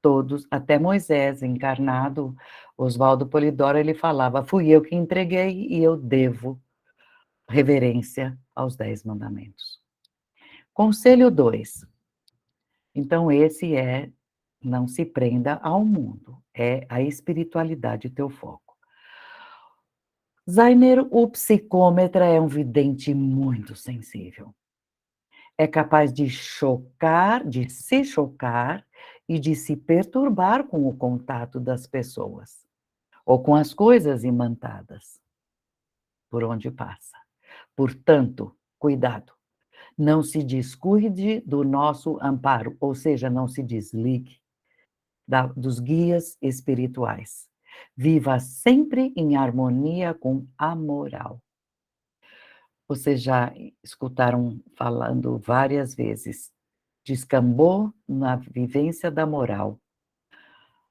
Todos, até Moisés, encarnado, Oswaldo Polidoro, ele falava, fui eu que entreguei e eu devo reverência aos 10 mandamentos. Conselho 2. Então, esse é, não se prenda ao mundo, é a espiritualidade teu foco. Zainer, o psicômetra, é um vidente muito sensível. É capaz de chocar, de se chocar e de se perturbar com o contato das pessoas, ou com as coisas imantadas por onde passa. Portanto, cuidado, não se descuide do nosso amparo, ou seja, não se desligue dos guias espirituais. Viva sempre em harmonia com a moral. Vocês já escutaram falando várias vezes, descambou na vivência da moral.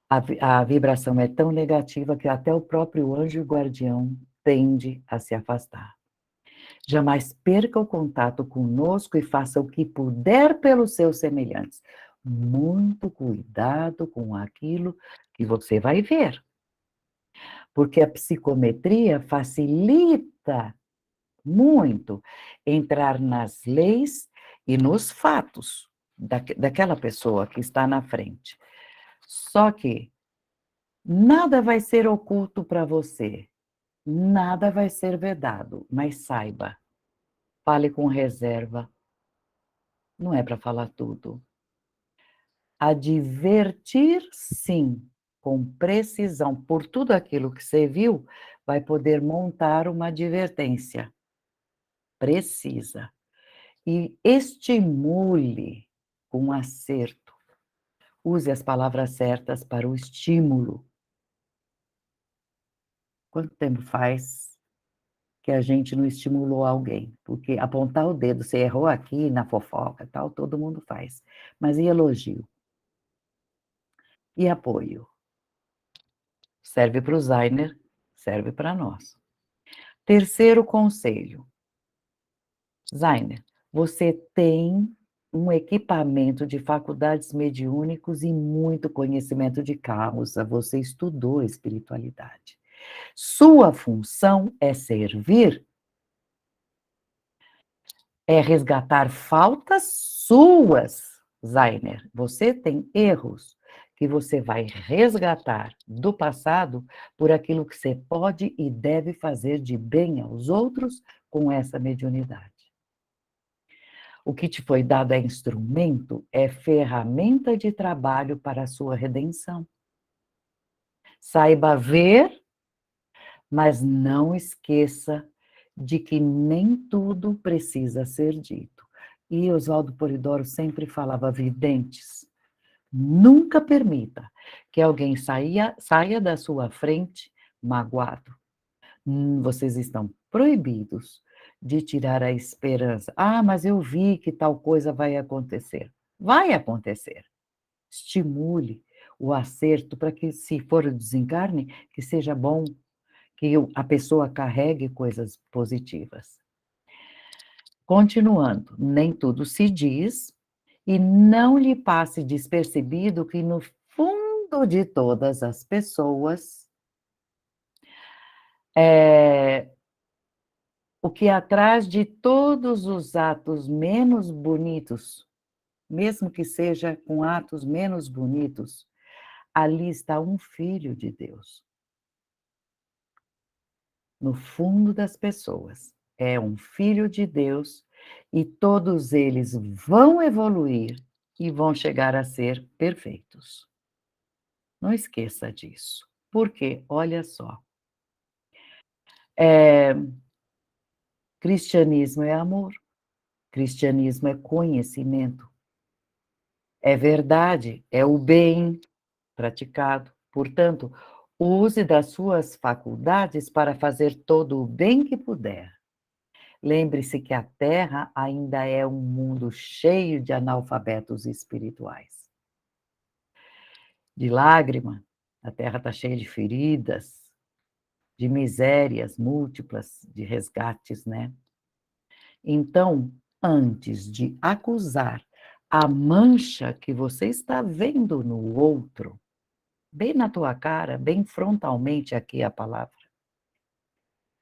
A vibração é tão negativa que até o próprio anjo guardião tende a se afastar. Jamais perca o contato conosco e faça o que puder pelos seus semelhantes. muito cuidado com aquilo que você vai ver, porque a psicometria facilita muito entrar nas leis e nos fatos daquela pessoa que está na frente. Só que nada vai ser oculto para você, nada vai ser vedado, mas saiba, fale com reserva, não é para falar tudo. Advertir, sim, com precisão, por tudo aquilo que você viu, vai poder montar uma advertência precisa. E estimule com acerto. Use as palavras certas para o estímulo. Quanto tempo faz que a gente não estimulou alguém? Porque apontar o dedo, você errou aqui na fofoca, tal, todo mundo faz. Mas e elogio? E apoio? Serve para o Zainer, serve para nós. Terceiro conselho. Zainer, você tem um equipamento de faculdades mediúnicos e muito conhecimento de causa, você estudou espiritualidade. Sua função é servir, é resgatar faltas suas, Zainer. Você tem erros que você vai resgatar do passado por aquilo que você pode e deve fazer de bem aos outros com essa mediunidade. O que te foi dado é instrumento, é ferramenta de trabalho para a sua redenção. Saiba ver, mas não esqueça de que nem tudo precisa ser dito. E Oswaldo Polidoro sempre falava, videntes, nunca permita que alguém saia da sua frente magoado. Vocês estão proibidos de tirar a esperança. Ah, mas eu vi que tal coisa vai acontecer. Vai acontecer. Estimule o acerto para que, se for o desencarne, que seja bom, que a pessoa carregue coisas positivas. Continuando, nem tudo se diz e não lhe passe despercebido que no fundo de todas as pessoas o que atrás de todos os atos menos bonitos, mesmo que seja com atos menos bonitos, ali está um filho de Deus. No fundo das pessoas, é um filho de Deus e todos eles vão evoluir e vão chegar a ser perfeitos. Não esqueça disso. Porque, olha só, cristianismo é amor, cristianismo é conhecimento, é verdade, é o bem praticado. Portanto, use das suas faculdades para fazer todo o bem que puder. Lembre-se que a Terra ainda é um mundo cheio de analfabetos espirituais. De lágrima, a Terra está cheia de feridas, de misérias múltiplas, de resgates, né? Então, antes de acusar a mancha que você está vendo no outro, bem na tua cara, bem frontalmente aqui a palavra,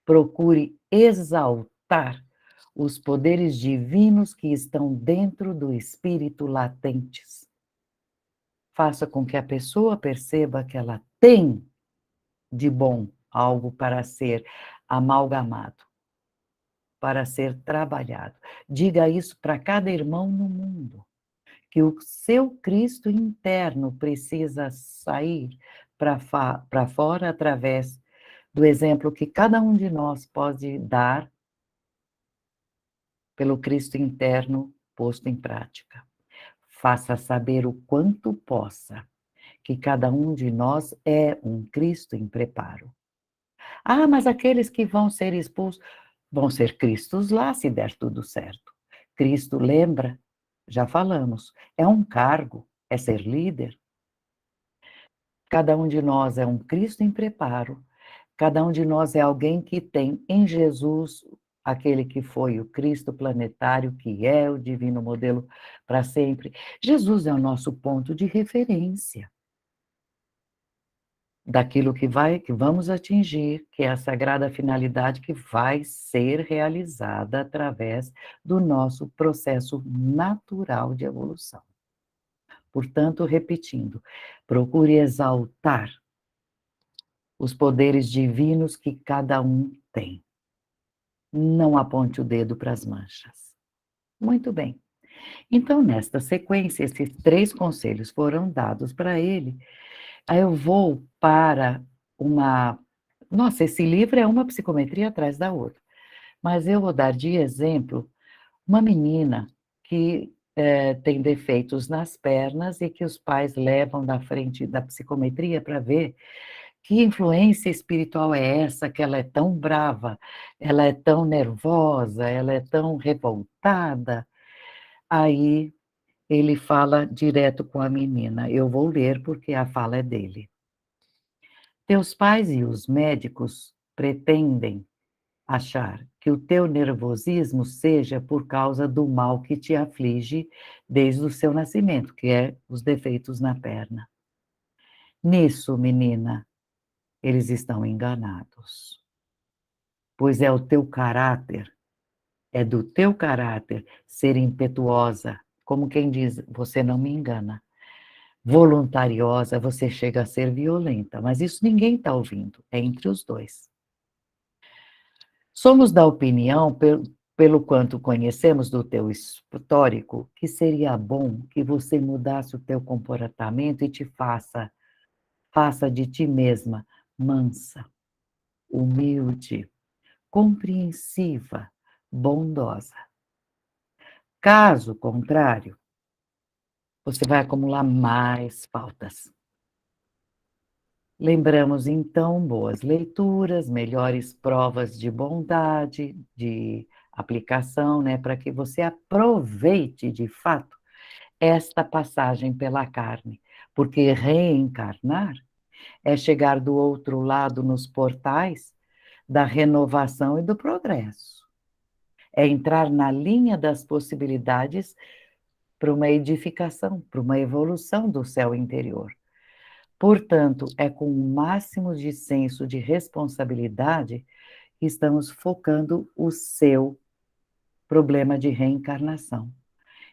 procure exaltar os poderes divinos que estão dentro do espírito latentes. Faça com que a pessoa perceba que ela tem de bom algo para ser amalgamado, para ser trabalhado. Diga isso para cada irmão no mundo, que o seu Cristo interno precisa sair para fora através do exemplo que cada um de nós pode dar pelo Cristo interno posto em prática. Faça saber o quanto possa que cada um de nós é um Cristo em preparo. Ah, mas aqueles que vão ser expulsos vão ser Cristos lá, se der tudo certo. Cristo, lembra? Já falamos, é um cargo, é ser líder. Cada um de nós é um Cristo em preparo. Cada um de nós é alguém que tem em Jesus aquele que foi o Cristo planetário, que é o divino modelo para sempre. Jesus é o nosso ponto de referência daquilo que vamos atingir, que é a sagrada finalidade que vai ser realizada através do nosso processo natural de evolução. Portanto, repetindo, procure exaltar os poderes divinos que cada um tem. Não aponte o dedo para as manchas. Muito bem. Então, nesta sequência, esses 3 conselhos foram dados para ele. Aí eu vou para uma. Nossa, esse livro é uma psicometria atrás da outra. Mas eu vou dar de exemplo uma menina que tem defeitos nas pernas e que os pais levam na frente da psicometria para ver que influência espiritual é essa, que ela é tão brava, ela é tão nervosa, ela é tão revoltada. Aí ele fala direto com a menina. Eu vou ler porque a fala é dele. Teus pais e os médicos pretendem achar que o teu nervosismo seja por causa do mal que te aflige desde o seu nascimento, que é os defeitos na perna. Nisso, menina, eles estão enganados, pois é o teu caráter, é do teu caráter ser impetuosa, como quem diz, você não me engana. Voluntariosa, você chega a ser violenta, mas isso ninguém está ouvindo, é entre os dois. Somos da opinião, pelo quanto conhecemos do teu histórico, que seria bom que você mudasse o teu comportamento e faça de ti mesma mansa, humilde, compreensiva, bondosa. Caso contrário, você vai acumular mais faltas. Lembramos, então, boas leituras, melhores provas de bondade, de aplicação, né, para que você aproveite, de fato, esta passagem pela carne. Porque reencarnar é chegar do outro lado nos portais da renovação e do progresso. É entrar na linha das possibilidades para uma edificação, para uma evolução do céu interior. Portanto, é com o máximo de senso de responsabilidade que estamos focando o seu problema de reencarnação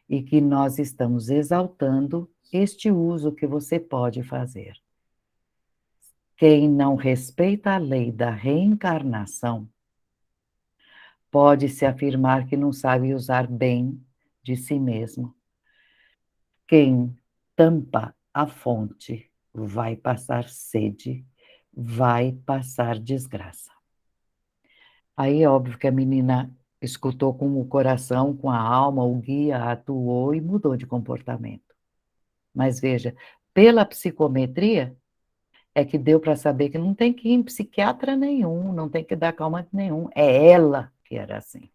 e que nós estamos exaltando este uso que você pode fazer. Quem não respeita a lei da reencarnação pode se afirmar que não sabe usar bem de si mesmo. Quem tampa a fonte vai passar sede, vai passar desgraça. Aí é óbvio que a menina escutou com o coração, com a alma, o guia atuou e mudou de comportamento. Mas veja, pela psicometria, é que deu para saber que não tem que ir em psiquiatra nenhum, não tem que dar calmante nenhum. É ela que era assim.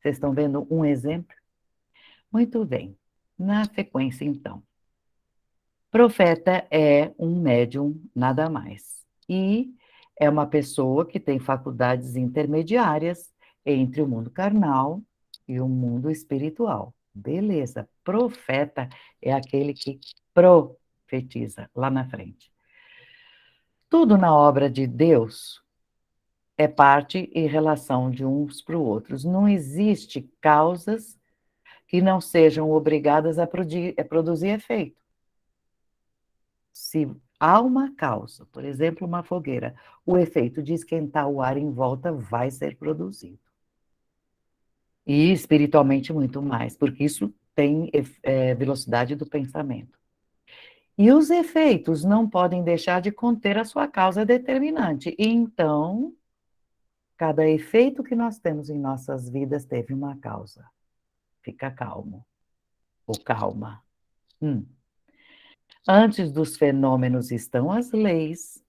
Vocês estão vendo um exemplo? Muito bem. Na sequência, então. Profeta é um médium, nada mais. E é uma pessoa que tem faculdades intermediárias entre o mundo carnal e o mundo espiritual. Beleza. Profeta é aquele que profetiza lá na frente. Tudo na obra de Deus é parte e relação de uns para os outros. Não existe causas que não sejam obrigadas a produzir efeito. Se há uma causa, por exemplo, uma fogueira, o efeito de esquentar o ar em volta vai ser produzido. E espiritualmente muito mais, porque isso tem velocidade do pensamento. E os efeitos não podem deixar de conter a sua causa determinante. Então, cada efeito que nós temos em nossas vidas teve uma causa. Fica calmo, ou calma. Antes dos fenômenos estão as leis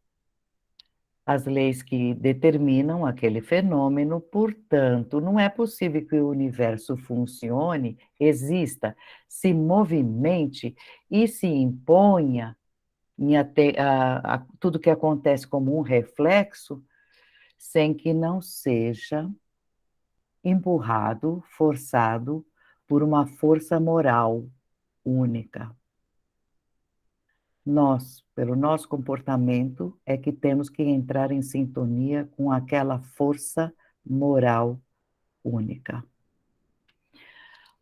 que determinam aquele fenômeno, portanto, não é possível que o universo funcione, exista, se movimente e se imponha tudo que acontece como um reflexo, sem que não seja empurrado, forçado por uma força moral única. Nós, pelo nosso comportamento, é que temos que entrar em sintonia com aquela força moral única.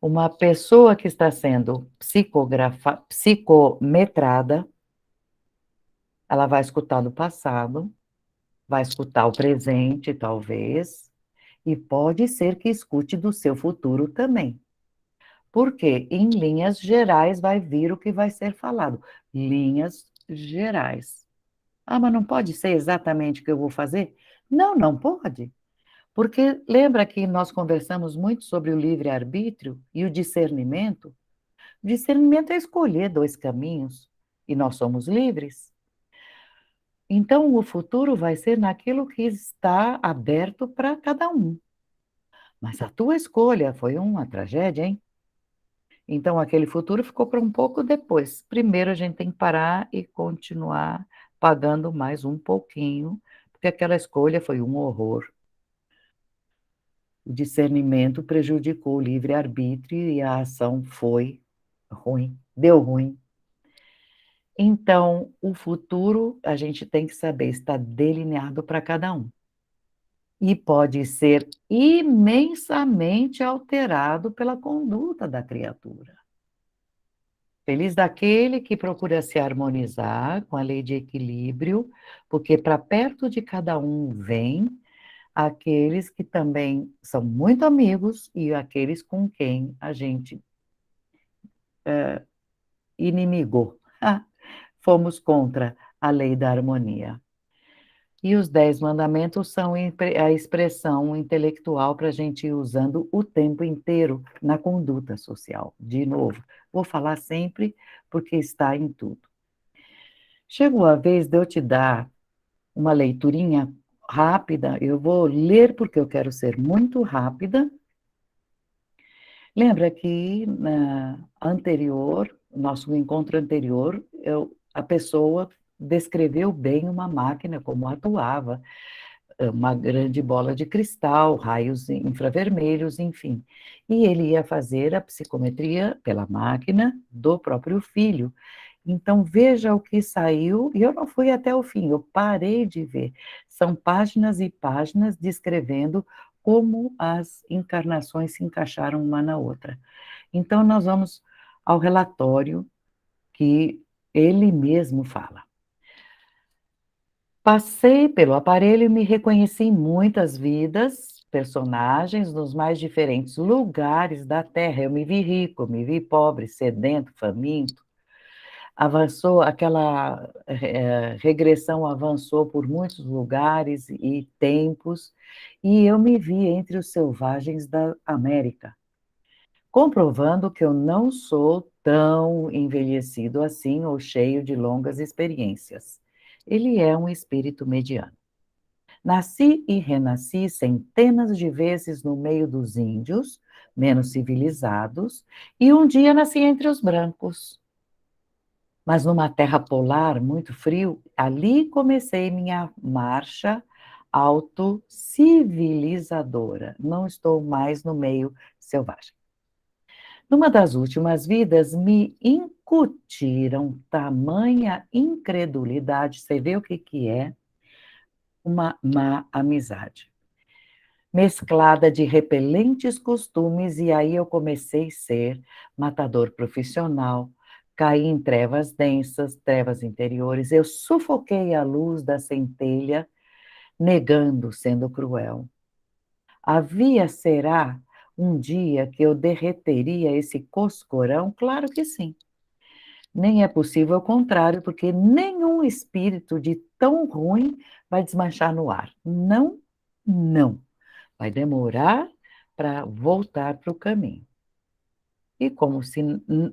Uma pessoa que está sendo psicometrada, ela vai escutar do passado, vai escutar o presente, talvez, e pode ser que escute do seu futuro também. Porque, em linhas gerais, vai vir o que vai ser falado. Linhas gerais. Ah, mas não pode ser exatamente o que eu vou fazer? Não, não pode. Porque lembra que nós conversamos muito sobre o livre-arbítrio e o discernimento? O discernimento é escolher dois caminhos e nós somos livres. Então, o futuro vai ser naquilo que está aberto para cada um. Mas a tua escolha foi uma tragédia, hein? Então, aquele futuro ficou para um pouco depois. Primeiro, a gente tem que parar e continuar pagando mais um pouquinho, porque aquela escolha foi um horror. O discernimento prejudicou o livre-arbítrio e a ação foi ruim, deu ruim. Então, o futuro, a gente tem que saber, está delineado para cada um. E pode ser imensamente alterado pela conduta da criatura. Feliz daquele que procura se harmonizar com a lei de equilíbrio, porque para perto de cada um vem aqueles que também são muito amigos e aqueles com quem a gente inimigou. Fomos contra a lei da harmonia. E os 10 mandamentos são a expressão intelectual para a gente ir usando o tempo inteiro na conduta social. De novo, vou falar sempre porque está em tudo. Chegou a vez de eu te dar uma leiturinha rápida, eu vou ler porque eu quero ser muito rápida. Lembra que na anterior, nosso encontro anterior, a pessoa descreveu bem uma máquina, como atuava, uma grande bola de cristal, raios infravermelhos, enfim. E ele ia fazer a psicometria pela máquina do próprio filho. Então, veja o que saiu, e eu não fui até o fim, eu parei de ver. São páginas e páginas descrevendo como as encarnações se encaixaram uma na outra. Então, nós vamos ao relatório que ele mesmo fala. Passei pelo aparelho e me reconheci em muitas vidas, personagens nos mais diferentes lugares da Terra. Eu me vi rico, me vi pobre, sedento, faminto. Avançou, aquela regressão avançou por muitos lugares e tempos, e eu me vi entre os selvagens da América, comprovando que eu não sou tão envelhecido assim ou cheio de longas experiências. Ele é um espírito mediano. Nasci e renasci centenas de vezes no meio dos índios, menos civilizados, e um dia nasci entre os brancos. Mas numa terra polar muito frio, ali comecei minha marcha autocivilizadora. Não estou mais no meio selvagem. Numa das últimas vidas, me incutiram tamanha incredulidade, você vê o que é uma má amizade, mesclada de repelentes costumes, e aí eu comecei a ser matador profissional, caí em trevas densas, trevas interiores, eu sufoquei a luz da centelha, negando, sendo cruel. Havia, será, um dia que eu derreteria esse coscorão? Claro que sim. Nem é possível o contrário, porque nenhum espírito de tão ruim vai desmanchar no ar. Não, não. Vai demorar para voltar para o caminho. E como se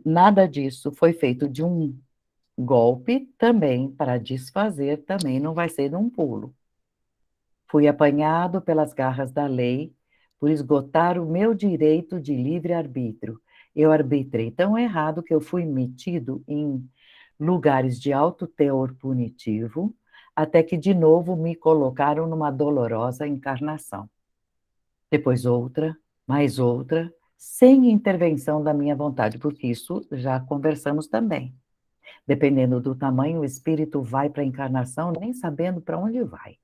nada disso foi feito de um golpe, também para desfazer, também não vai ser de um pulo. Fui apanhado pelas garras da lei por esgotar o meu direito de livre-arbítrio. Eu arbitrei tão errado que eu fui metido em lugares de alto teor punitivo, até que de novo me colocaram numa dolorosa encarnação. depois outra, sem intervenção da minha vontade, porque isso já conversamos também. Dependendo do tamanho, o espírito vai para a encarnação nem sabendo para onde vai.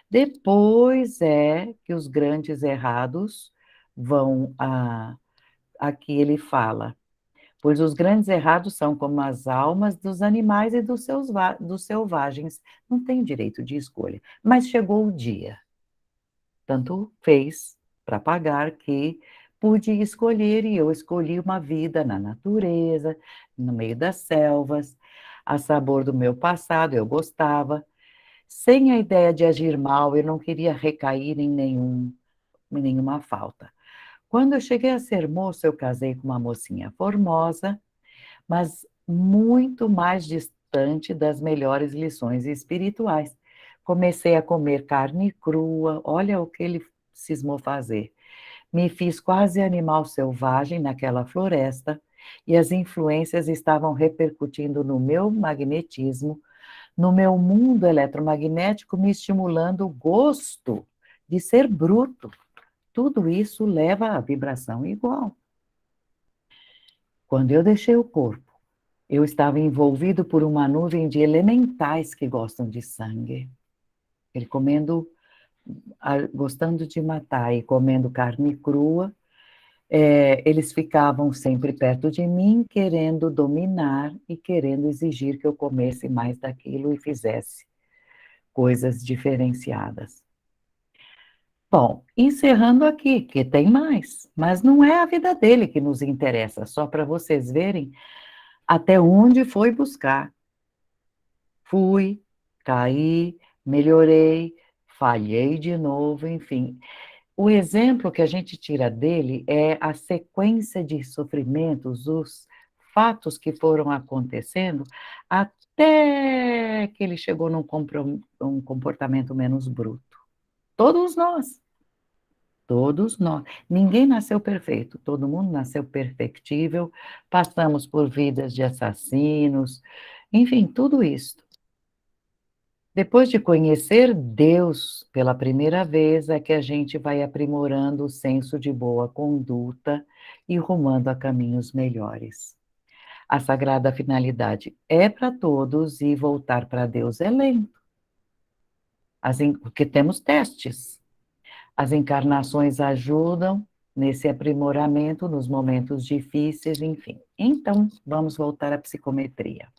Depois é que os grandes errados vão a. Aqui ele fala, pois os grandes errados são como as almas dos animais e dos selvagens, não têm direito de escolha. Mas chegou o dia, tanto fez para pagar que pude escolher e eu escolhi uma vida na natureza, no meio das selvas, a sabor do meu passado, eu gostava, sem a ideia de agir mal, eu não queria recair em nenhuma falta. Quando eu cheguei a ser moça, eu casei com uma mocinha formosa, mas muito mais distante das melhores lições espirituais. Comecei a comer carne crua, olha o que ele cismou fazer. Me fiz quase animal selvagem naquela floresta e as influências estavam repercutindo no meu magnetismo, no meu mundo eletromagnético, me estimulando o gosto de ser bruto. Tudo isso leva à vibração igual. Quando eu deixei o corpo, eu estava envolvido por uma nuvem de elementais que gostam de sangue. Ele gostando de matar e comendo carne crua, eles ficavam sempre perto de mim, querendo dominar e querendo exigir que eu comesse mais daquilo e fizesse coisas diferenciadas. Bom, encerrando aqui, que tem mais, mas não é a vida dele que nos interessa, só para vocês verem até onde foi buscar. Fui, caí, melhorei, falhei de novo, enfim. O exemplo que a gente tira dele é a sequência de sofrimentos, os fatos que foram acontecendo até que ele chegou um comportamento menos bruto. Todos nós. Todos nós. Ninguém nasceu perfeito, todo mundo nasceu perfectível, passamos por vidas de assassinos, enfim, tudo isso. Depois de conhecer Deus pela primeira vez, é que a gente vai aprimorando o senso de boa conduta e rumando a caminhos melhores. A sagrada finalidade é para todos e voltar para Deus é lento, porque temos testes. As encarnações ajudam nesse aprimoramento nos momentos difíceis, enfim. Então, vamos voltar à psicometria.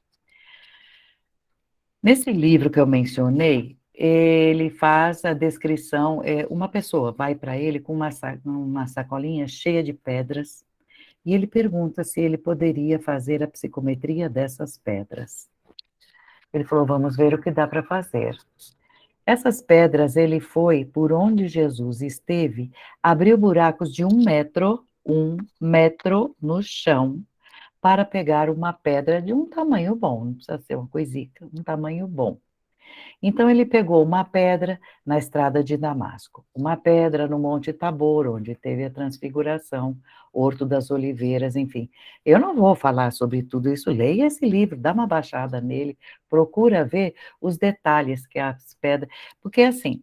Nesse livro que eu mencionei, ele faz a descrição, uma pessoa vai para ele com uma sacolinha cheia de pedras, e ele pergunta se ele poderia fazer a psicometria dessas pedras. Ele falou, vamos ver o que dá para fazer. Essas pedras, ele foi por onde Jesus esteve, abriu buracos de 1 metro no chão, para pegar uma pedra de um tamanho bom, não precisa ser uma coisica, um tamanho bom. Então ele pegou uma pedra na estrada de Damasco, uma pedra no Monte Tabor, onde teve a transfiguração, Horto das Oliveiras, enfim. Eu não vou falar sobre tudo isso, leia esse livro, dá uma baixada nele, procura ver os detalhes que as pedras, porque assim,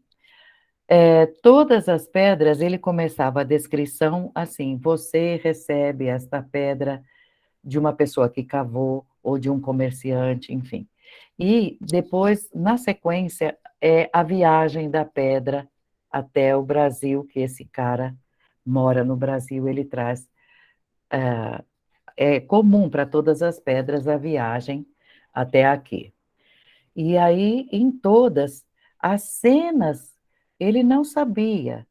todas as pedras, ele começava a descrição assim, você recebe esta pedra de uma pessoa que cavou ou de um comerciante, enfim. E depois, na sequência, é a viagem da pedra até o Brasil, que esse cara mora no Brasil, ele traz. É comum para todas as pedras a viagem até aqui. E aí, em todas as cenas, ele não sabia,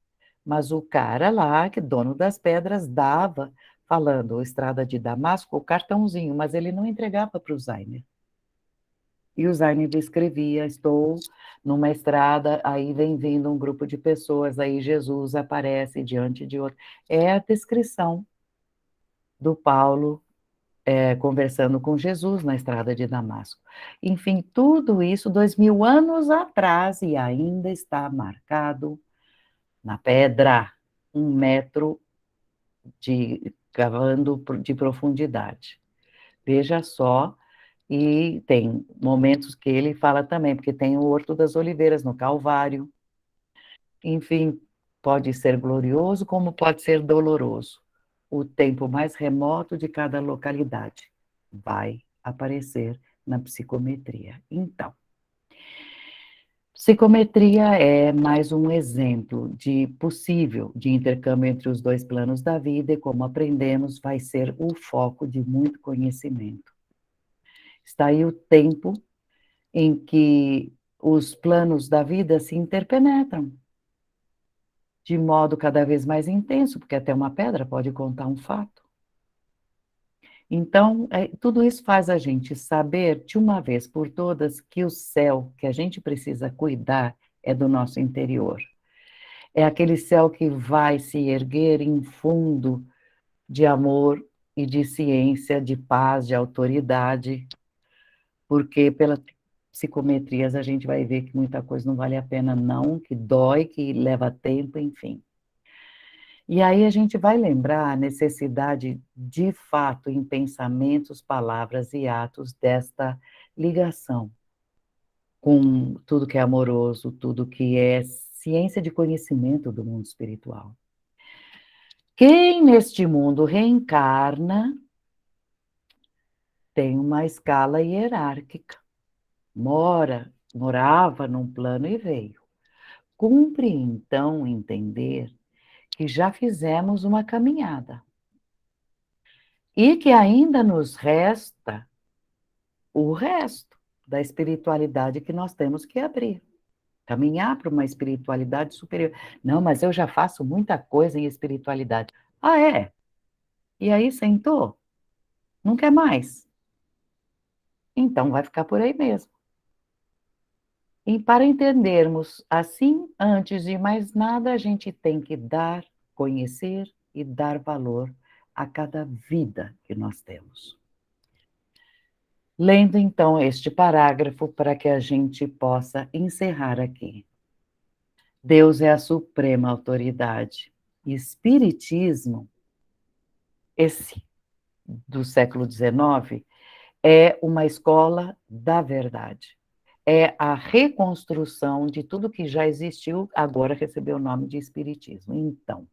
mas o cara lá, que dono das pedras, dava, falando, Estrada de Damasco, o cartãozinho, mas ele não entregava para o Zainer. E o Zainer descrevia, estou numa estrada, aí vem vindo um grupo de pessoas, aí Jesus aparece diante de outro. É a descrição do Paulo conversando com Jesus na estrada de Damasco. Enfim, tudo isso 2000 anos atrás e ainda está marcado na pedra, 1 metro cavando de profundidade. Veja só, e tem momentos que ele fala também, porque tem o Horto das Oliveiras no Calvário. Enfim, pode ser glorioso, como pode ser doloroso. O tempo mais remoto de cada localidade vai aparecer na psicometria. Então, psicometria é mais um exemplo de possível de intercâmbio entre os dois planos da vida e, como aprendemos, vai ser o foco de muito conhecimento. Está aí o tempo em que os planos da vida se interpenetram de modo cada vez mais intenso, porque até uma pedra pode contar um fato. Então, tudo isso faz a gente saber, de uma vez por todas, que o céu que a gente precisa cuidar é do nosso interior. É aquele céu que vai se erguer em fundo de amor e de ciência, de paz, de autoridade, porque pelas psicometrias a gente vai ver que muita coisa não vale a pena não, que dói, que leva tempo, enfim. E aí a gente vai lembrar a necessidade, de fato, em pensamentos, palavras e atos desta ligação com tudo que é amoroso, tudo que é ciência de conhecimento do mundo espiritual. Quem neste mundo reencarna tem uma escala hierárquica. Morava num plano e veio. Cumpre então entender que já fizemos uma caminhada e que ainda nos resta o resto da espiritualidade que nós temos que abrir. Caminhar para uma espiritualidade superior. Não, mas eu já faço muita coisa em espiritualidade. Ah, é? E aí sentou? Não quer mais? Então vai ficar por aí mesmo. E para entendermos assim, antes de mais nada, a gente tem que dar, conhecer e dar valor a cada vida que nós temos. Lendo então este parágrafo para que a gente possa encerrar aqui. Deus é a suprema autoridade. Espiritismo, esse do século XIX, é uma escola da verdade. É a reconstrução de tudo que já existiu, agora recebeu o nome de Espiritismo. Então,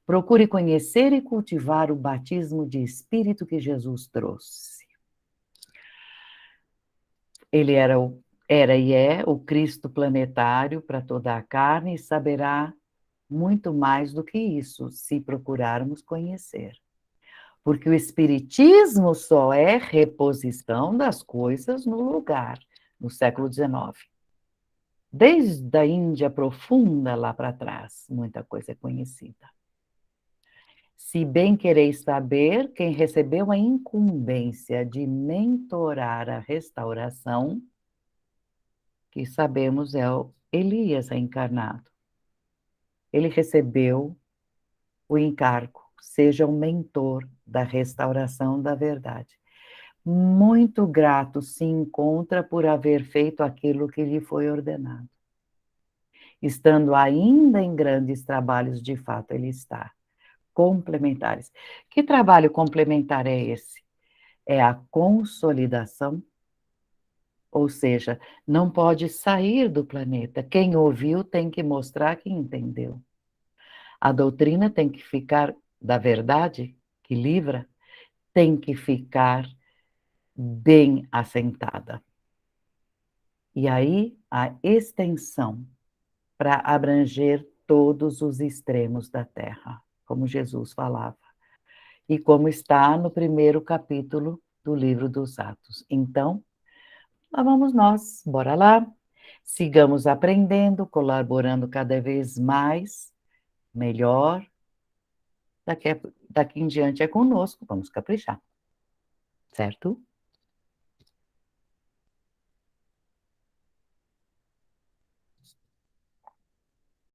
procure conhecer e cultivar o batismo de Espírito que Jesus trouxe. Ele era e é o Cristo planetário para toda a carne e saberá muito mais do que isso, se procurarmos conhecer. Porque o Espiritismo só é reposição das coisas no lugar, no século XIX. Desde a Índia profunda lá para trás, muita coisa é conhecida. Se bem quereis saber, quem recebeu a incumbência de mentorar a restauração, que sabemos é o Elias encarnado. Ele recebeu o encargo, seja o mentor da restauração da verdade. Muito grato se encontra por haver feito aquilo que lhe foi ordenado. Estando ainda em grandes trabalhos, de fato ele está, complementares. Que trabalho complementar é esse? É a consolidação, ou seja, não pode sair do planeta. Quem ouviu tem que mostrar que entendeu. A doutrina tem que ficar, da verdade, que livra, tem que ficar bem assentada. E aí, a extensão para abranger todos os extremos da Terra, como Jesus falava. E como está no primeiro capítulo do livro dos Atos. Então, lá vamos nós, bora lá. Sigamos aprendendo, colaborando cada vez mais, melhor. Daqui em diante é conosco, vamos caprichar, certo?